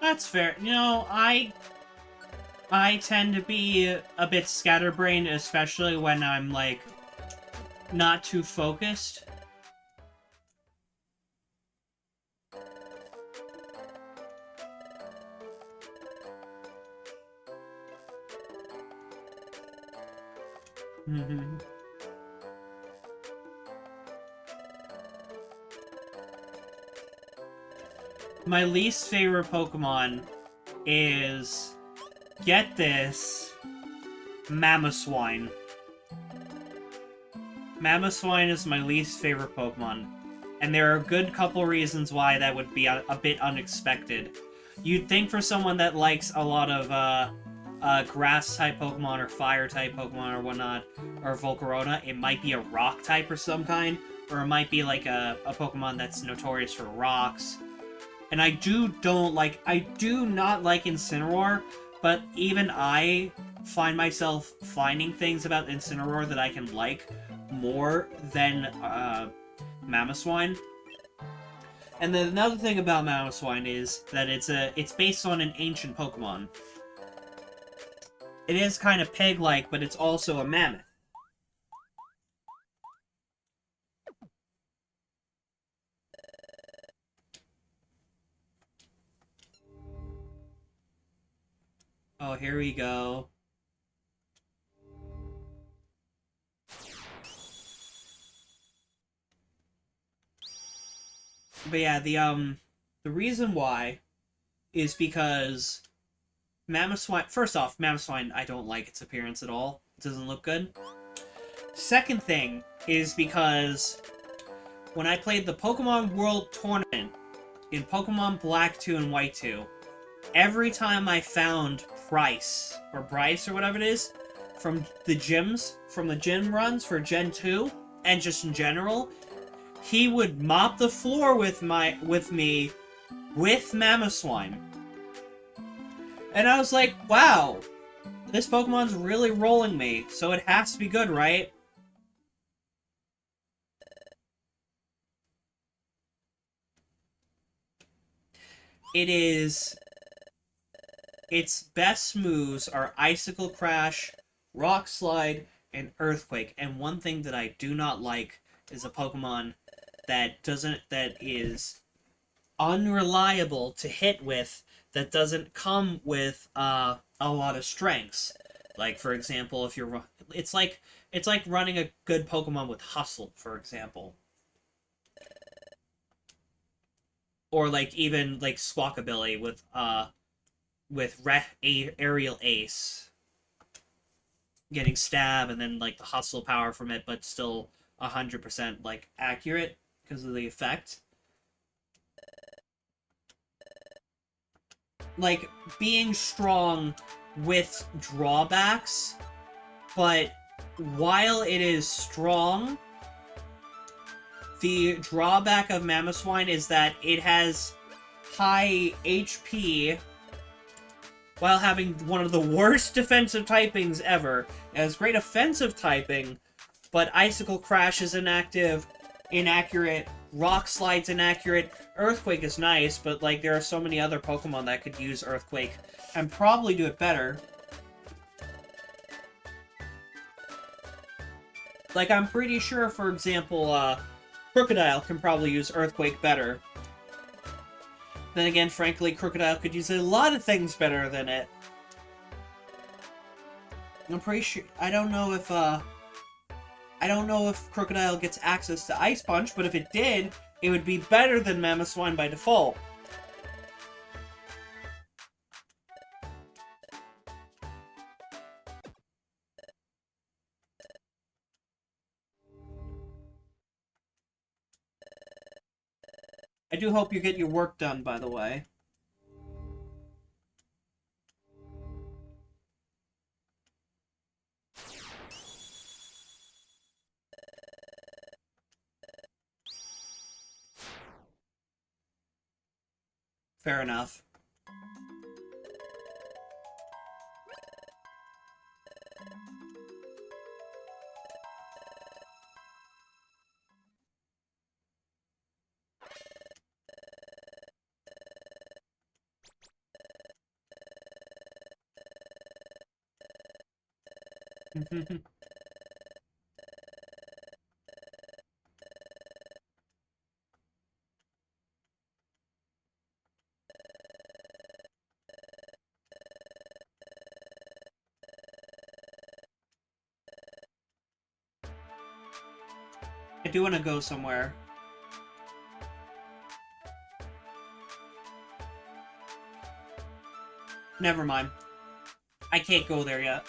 That's fair. You know, I tend to be a bit scatterbrained, especially when I'm, like, not too focused. My least favorite Pokemon is, get this, Mamoswine. Mamoswine is my least favorite Pokemon, and there are a good couple reasons why that would be a bit unexpected. You'd think for someone that likes a lot of grass-type Pokemon or fire-type Pokemon or whatnot, or Volcarona, it might be a rock-type or some kind, or it might be like a Pokemon that's notorious for rocks. And I do not like Incineroar, but even I find myself finding things about Incineroar that I can like more than Mamoswine. And then another thing about Mamoswine is that it's based on an ancient Pokemon. It is kind of pig-like, but it's also a mammoth. Oh, here we go. But yeah, the reason why is because Mamoswine... First off, Mamoswine, I don't like its appearance at all. It doesn't look good. Second thing is because when I played the Pokemon World Tournament in Pokemon Black 2 and White 2, every time I found Bryce or whatever it is, from the gym runs for Gen 2, and just in general, he would mop the floor with me with Mamoswine. And I was like, wow, this Pokemon's really rolling me, so it has to be good, right? It is... Its best moves are Icicle Crash, Rock Slide, and Earthquake. And one thing that I do not like is a Pokemon that is unreliable to hit with, that doesn't come with a lot of strengths. Like, for example, if you're... It's like running a good Pokemon with Hustle, for example. or like even like Squawkabilly with aerial ace, getting stab and then like the hustle power from it, but still 100% like accurate because of the effect. Like being strong with drawbacks, but while it is strong, the drawback of Mamoswine is that it has high HP while having one of the worst defensive typings ever. It has great offensive typing, but Icicle Crash is inaccurate, Rock Slide's inaccurate, Earthquake is nice, but like there are so many other Pokemon that could use Earthquake and probably do it better. Like, I'm pretty sure, for example, Crocodile can probably use Earthquake better. Then again, frankly, Crocodile could use a lot of things better than it. I'm pretty sure... I don't know if Crocodile gets access to Ice Punch, but if it did, it would be better than Mamoswine by default. I do hope you get your work done, by the way. Fair enough. I do want to go somewhere. Never mind. I can't go there yet.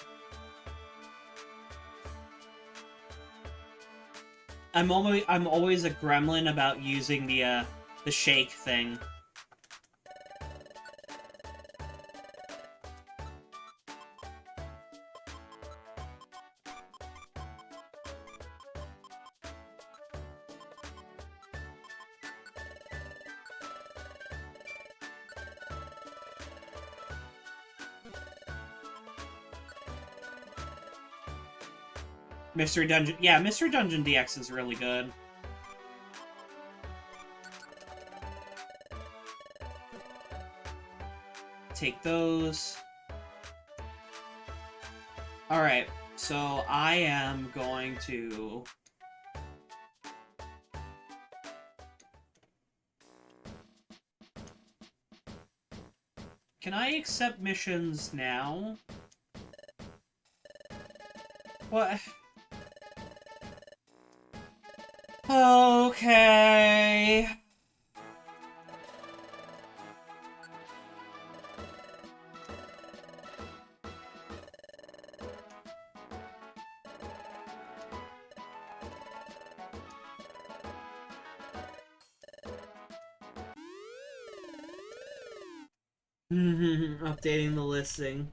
I'm always a gremlin about using the shake thing. Mystery Dungeon... Yeah, Mystery Dungeon DX is really good. Take those. Alright, so I am going to... Can I accept missions now? What? Okay. Updating the listing.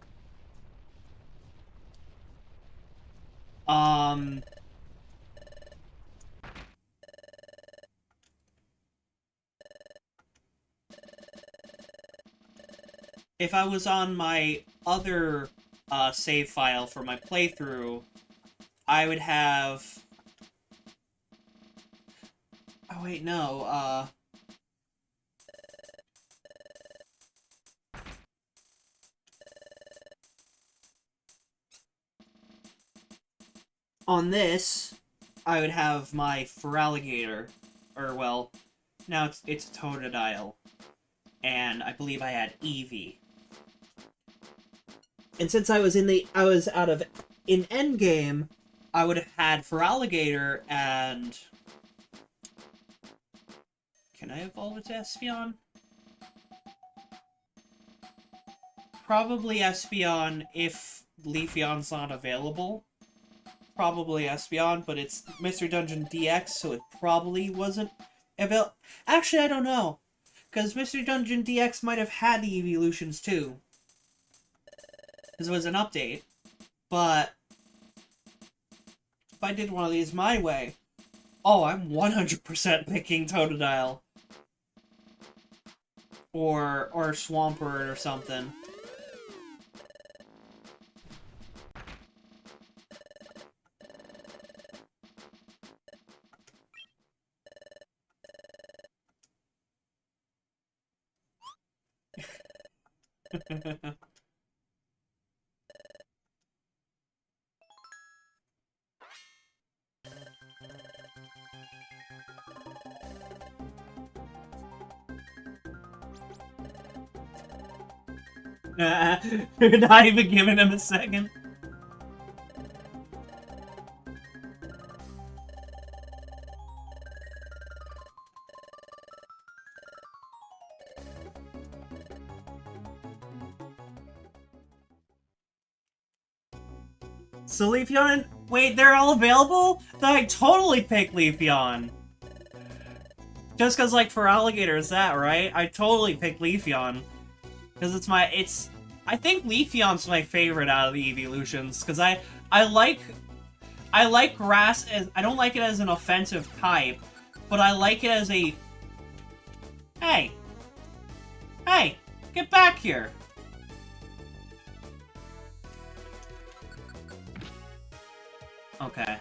If I was on my other save file for my playthrough, I would have... Oh wait, no, on this, I would have my Feraligatr, or well, now it's a Totodile, and I believe I had Eevee. And since I was in endgame, I would have had Feraligatr and Can I evolve it to Espeon? Probably Espeon if Leafeon's not available. Probably Espeon, but it's Mystery Dungeon DX, so it probably wasn't available. Actually, I don't know. Because Mystery Dungeon DX might have had the evolutions too. Because it was an update. But if I did one of these my way, oh, I'm 100% picking Totodile. Or Swampert or something. You're not even giving him a second. So Leafeon, wait, they're all available? Then I totally pick Leafeon. Just cause like for Alligator is that, right? I totally pick Leafeon. Cause I think Leafeon's my favorite out of the evolutions, cause I like grass as, I don't like it as an offensive type, but I like it as a, hey, get back here. Okay.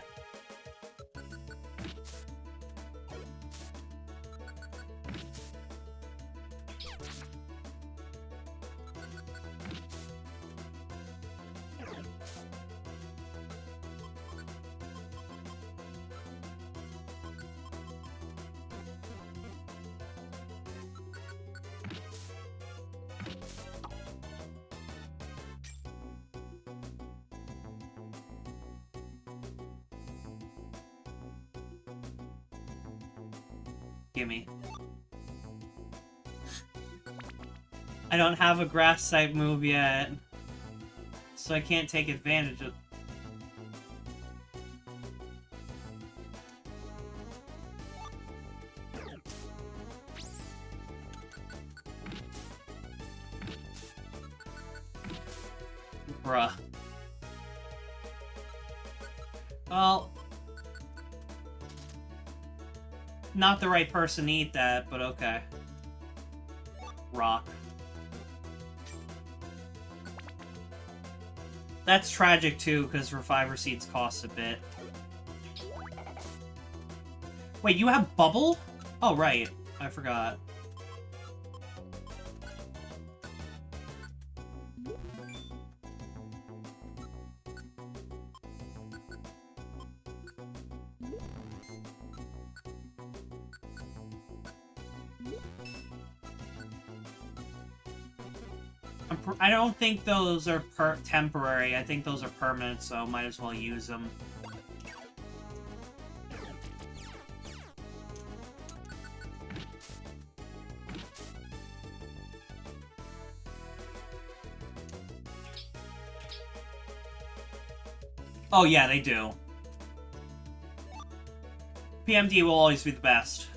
Gimme. I don't have a grass type move yet, so I can't take advantage of. Bruh. Well, not the right person to eat that, but okay. Rock. That's tragic too, because Reviver Seeds cost a bit. Wait, you have Bubble? Oh, right. I forgot. I don't think those are temporary. I think those are permanent, so might as well use them. Oh yeah, they do. PMD will always be the best.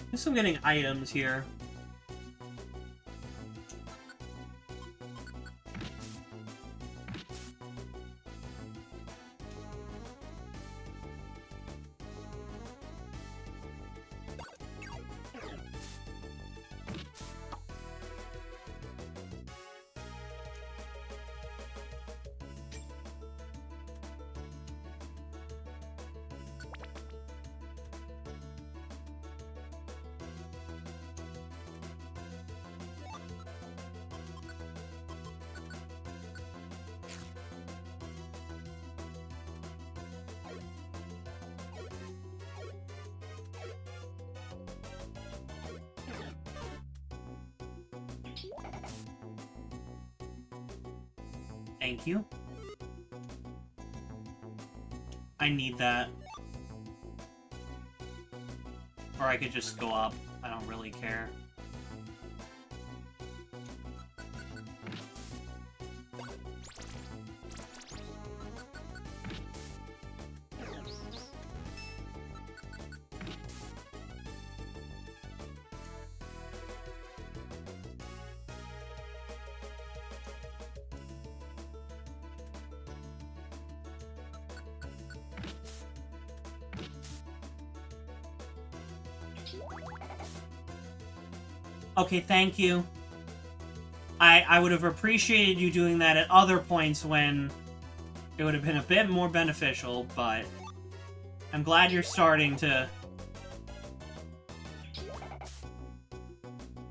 At least I'm getting items here. Thank you. I need that. Or I could just go up. I don't really care. Okay, thank you. I would have appreciated you doing that at other points when it would have been a bit more beneficial, but I'm glad you're starting to...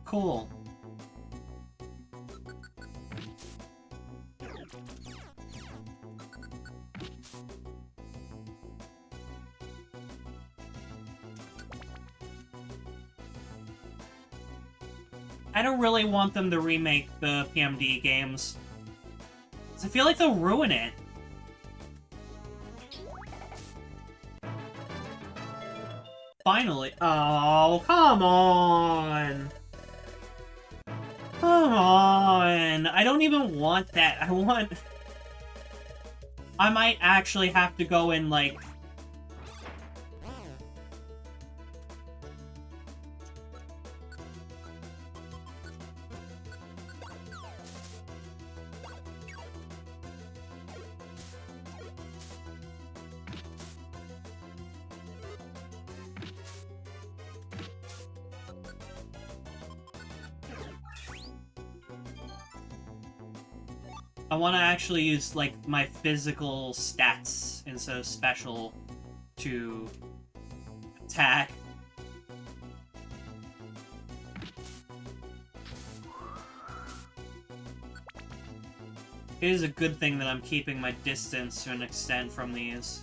Cool. I don't really want them to remake the PMD games, 'cause I feel like they'll ruin it. Finally. Oh, come on! Come on! I don't even want that. I want... I might actually have to go in, like... I want to actually use, like, my physical stats instead of special to attack. It is a good thing that I'm keeping my distance to an extent from these.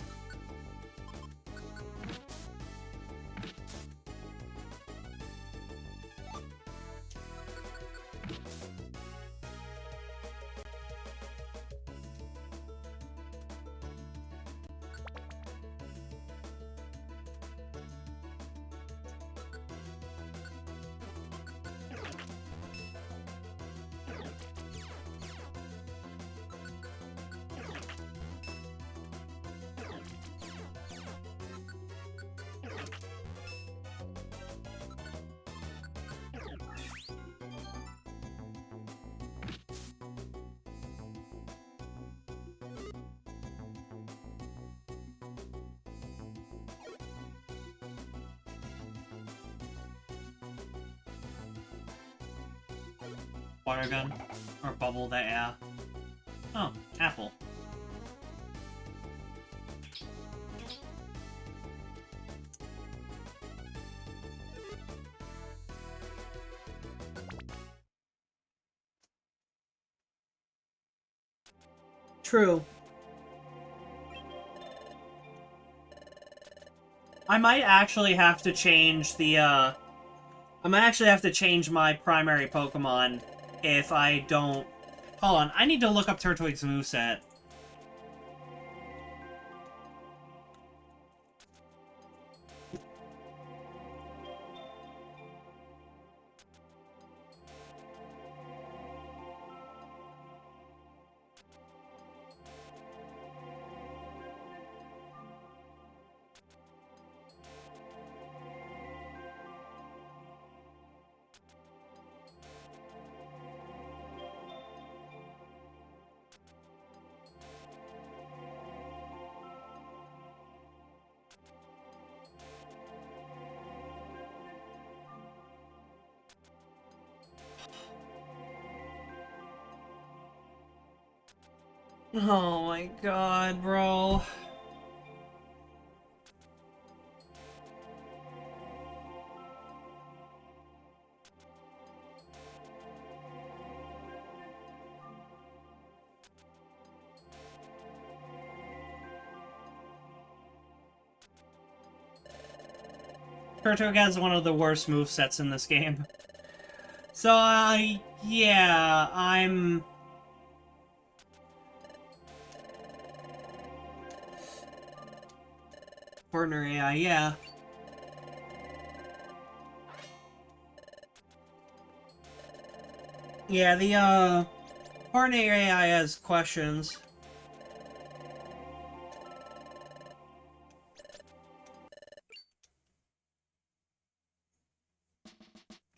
Water gun? Or bubble that, yeah. Oh, apple. True. I might actually have to change the, I might actually have to change my primary Pokemon if I don't... Hold on, I need to look up Turtwig's moveset. Oh my god, bro. Turtwig has one of the worst movesets in this game. So, yeah, I'm... partner AI, yeah. Yeah, the, partner AI has questions.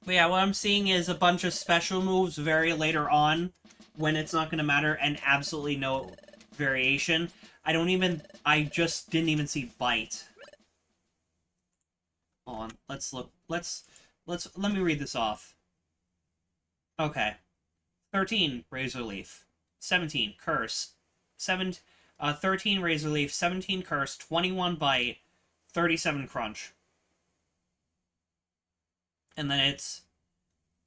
But yeah, what I'm seeing is a bunch of special moves very later on, when it's not gonna matter, and absolutely no variation. I just didn't even see Bite. Hold on, let's look, let me read this off. Okay. 13, Razor Leaf. 17, Curse. 13, Razor Leaf. 17, Curse. 21, Bite. 37, Crunch. And then it's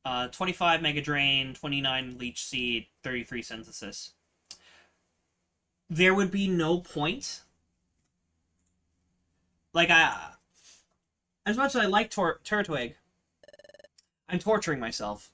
25, Mega Drain. 29, Leech Seed. 33, Synthesis. There would be no point. Like, as much as I like Turtwig, I'm torturing myself.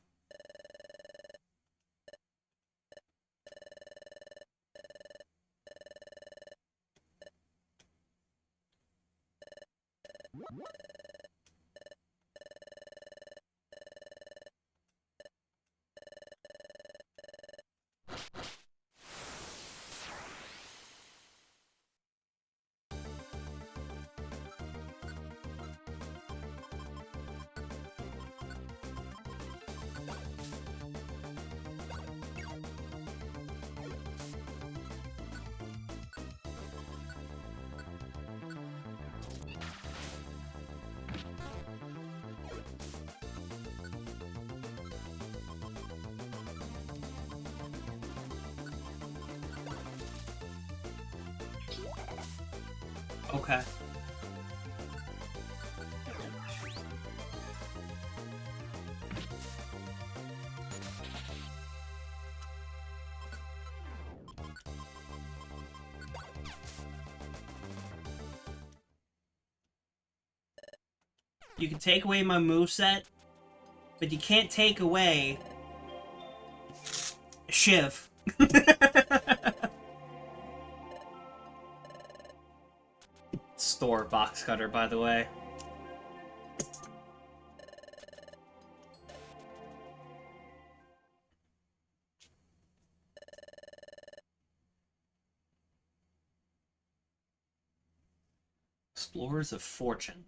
Okay. You can take away my moveset, but you can't take away Shiv. Store box cutter, by the way. Explorers of Fortune.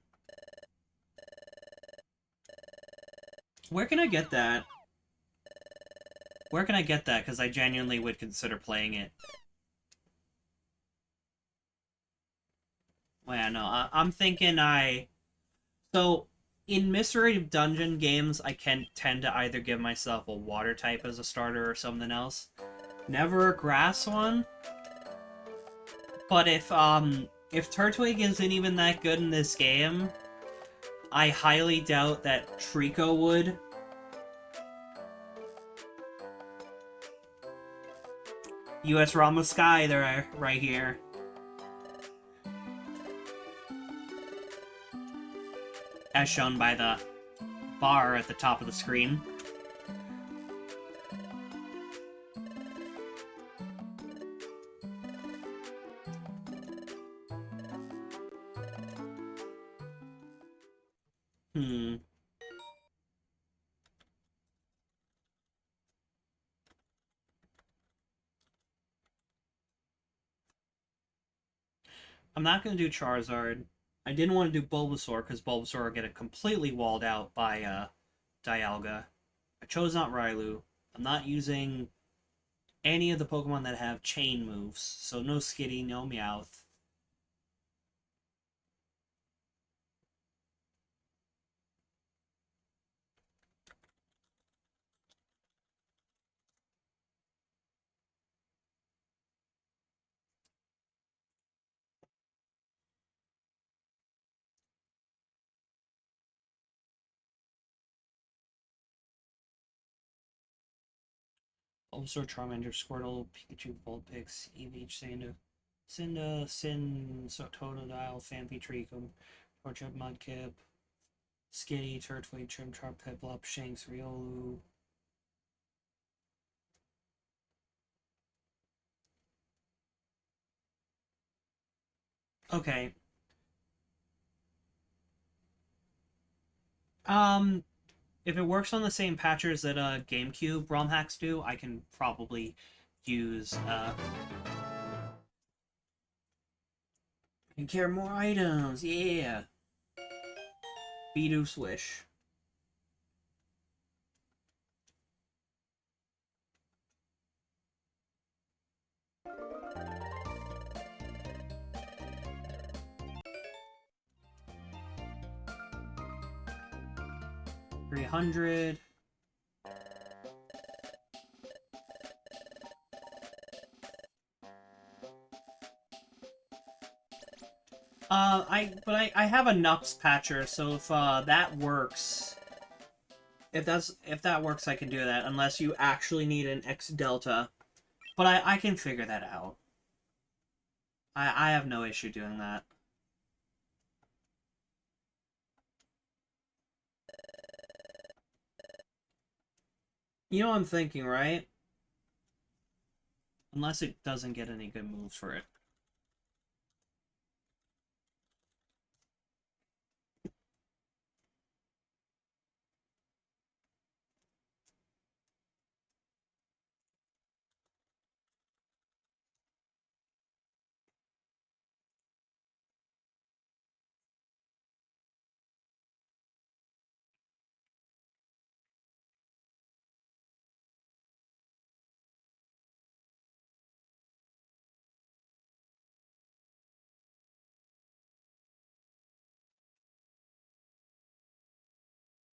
Where can I get that? Where can I get that? Because I genuinely would consider playing it. Well, yeah, no, I'm thinking So, in Mystery Dungeon games, I can tend to either give myself a water type as a starter or something else. Never a grass one. But if Turtwig isn't even that good in this game, I highly doubt that Trico would. US Realm of Sky, they're right here. As shown by the bar at the top of the screen. I'm not going to do Charizard. I didn't want to do Bulbasaur because Bulbasaur will get completely walled out by Dialga. I chose not Railu. I'm not using any of the Pokemon that have chain moves, so no Skitty, no Meowth. Bulbasaur, Charmander, Squirtle, Pikachu, Vulpix, Eevee, Sin, Totodile, Phanpy, Treecko, Torchic, Mudkip, Skitty, Turtwig, Chimchar, Piplup, Shanks, Riolu. Okay. If it works on the same patchers that GameCube ROM hacks do, I can probably use and care more items. Yeah, Beedoo Swish. $300. I have a Nux patcher, so if that works, if that works, I can do that. Unless you actually need an X Delta, but I can figure that out. I have no issue doing that. You know what I'm thinking, right? Unless it doesn't get any good moves for it.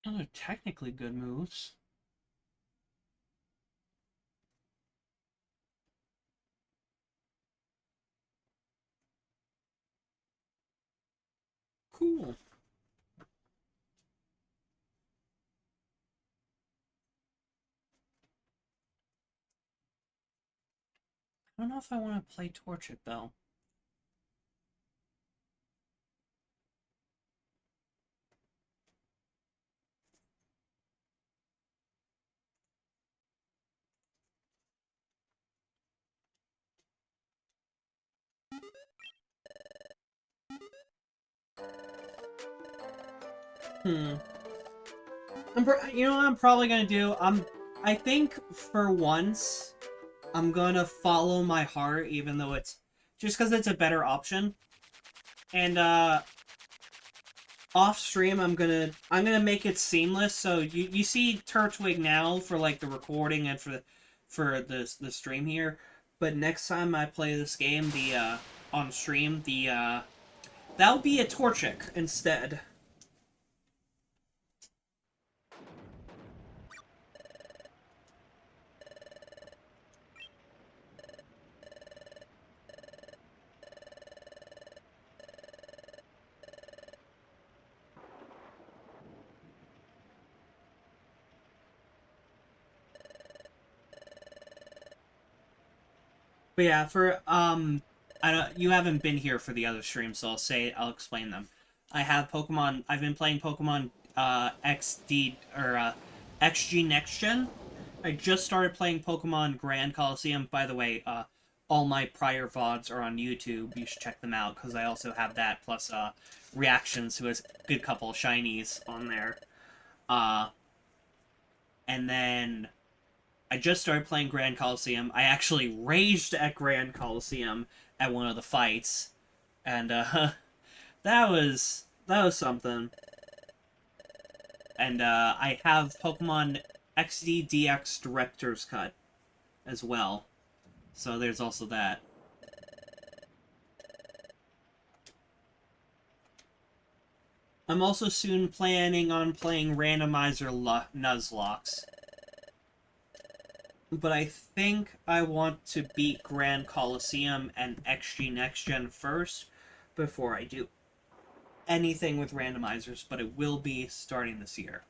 Those are technically good moves. Cool. I don't know if I want to play Torch It, though. You know what I'm probably gonna do? I think for once, I'm gonna follow my heart, even though it's just because it's a better option. And off stream, I'm gonna make it seamless. So you see Turtwig now for like the recording and for the stream here. But next time I play this game, the on stream, the that'll be a Torchic instead. But yeah, for I don't, you haven't been here for the other streams, so I'll explain them. I have Pokemon. I've been playing Pokemon XD or XG Next Gen. I just started playing Pokemon Grand Coliseum. By the way, all my prior VODs are on YouTube. You should check them out because I also have that plus reactions to a good couple of shinies on there. Uh, and then I just started playing Grand Coliseum. I actually raged at Grand Coliseum at one of the fights, and that was something. And I have Pokemon XD DX Director's Cut as well, so there's also that. I'm also soon planning on playing Randomizer Nuzlocke. But I think I want to beat Grand Coliseum and XG Next Gen first before I do anything with randomizers, but it will be starting this year.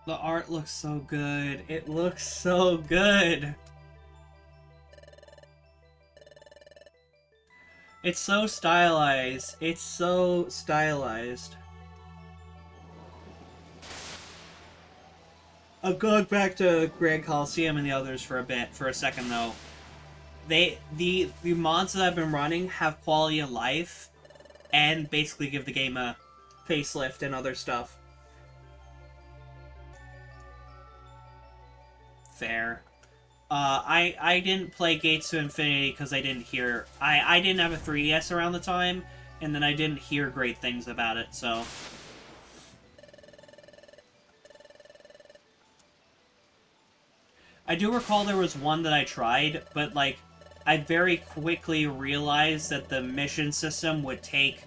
The art looks so good. It looks so good. It's so stylized. It's so stylized. I'm going back to Grand Coliseum and the others for a second though. The mods that I've been running have quality of life and basically give the game a facelift and other stuff. Fair. I didn't play Gates to Infinity because I didn't hear... I didn't have a 3DS around the time, and then I didn't hear great things about it, so... I do recall there was one that I tried, but, like, I very quickly realized that the mission system would take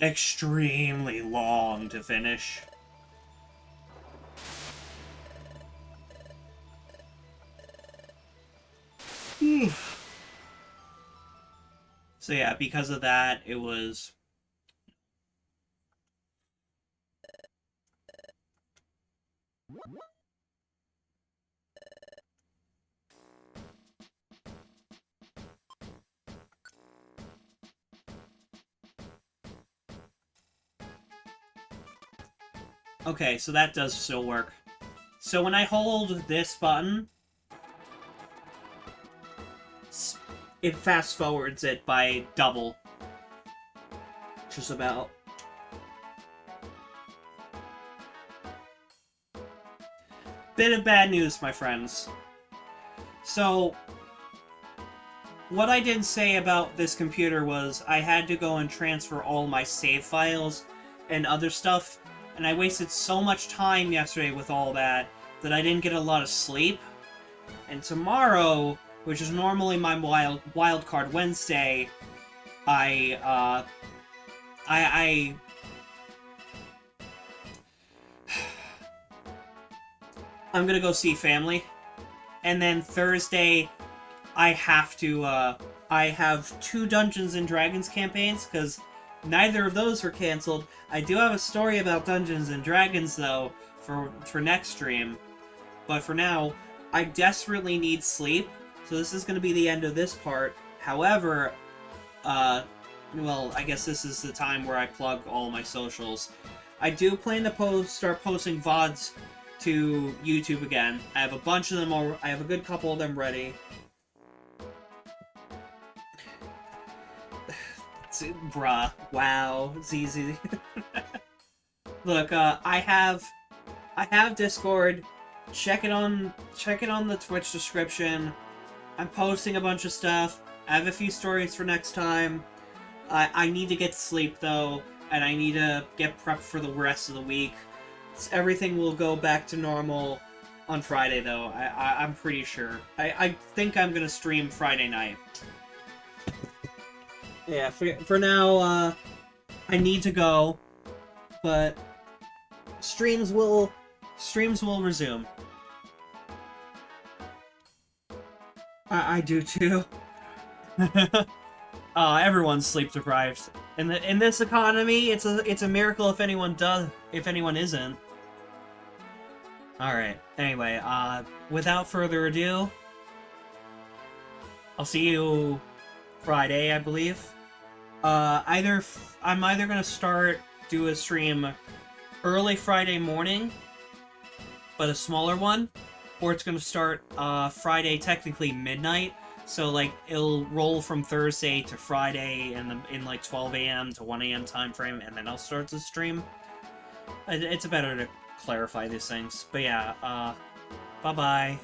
extremely long to finish. So yeah, because of that, it was... Okay, so that does still work. So when I hold this button, it fast forwards it by double. Just about. Bit of bad news, my friends. So, what I didn't say about this computer was I had to go and transfer all my save files and other stuff, and I wasted so much time yesterday with all that that I didn't get a lot of sleep. And tomorrow, which is normally my wild card Wednesday, I'm gonna go see family, and then Thursday I have to I have 2 Dungeons and Dragons campaigns because neither of those were canceled. I do have a story about Dungeons and Dragons though for next stream, but for now I desperately need sleep, so this is going to be the end of this part. However, well, I guess this is the time where I plug all my socials. I do plan to start posting VODs to YouTube again. I have a bunch of them I have a good couple of them ready. Bruh. Wow. ZZ. Look, I have Discord. Check it on the Twitch description. I'm posting a bunch of stuff. I have a few stories for next time. I need to get sleep though, and I need to get prepped for the rest of the week. Everything will go back to normal on Friday though. I'm pretty sure. I think I'm gonna stream Friday night. Yeah, for now, I need to go, but streams will resume. I do too. Everyone's sleep deprived. In this economy, it's a miracle if anyone isn't. Alright, anyway, without further ado, I'll see you Friday, I believe. I'm either gonna do a stream early Friday morning, but a smaller one, or it's gonna start Friday technically midnight, so like it'll roll from Thursday to Friday in like 12 a.m. to 1 a.m. time frame, and then I'll start the stream. It's better to clarify these things, but yeah, bye bye.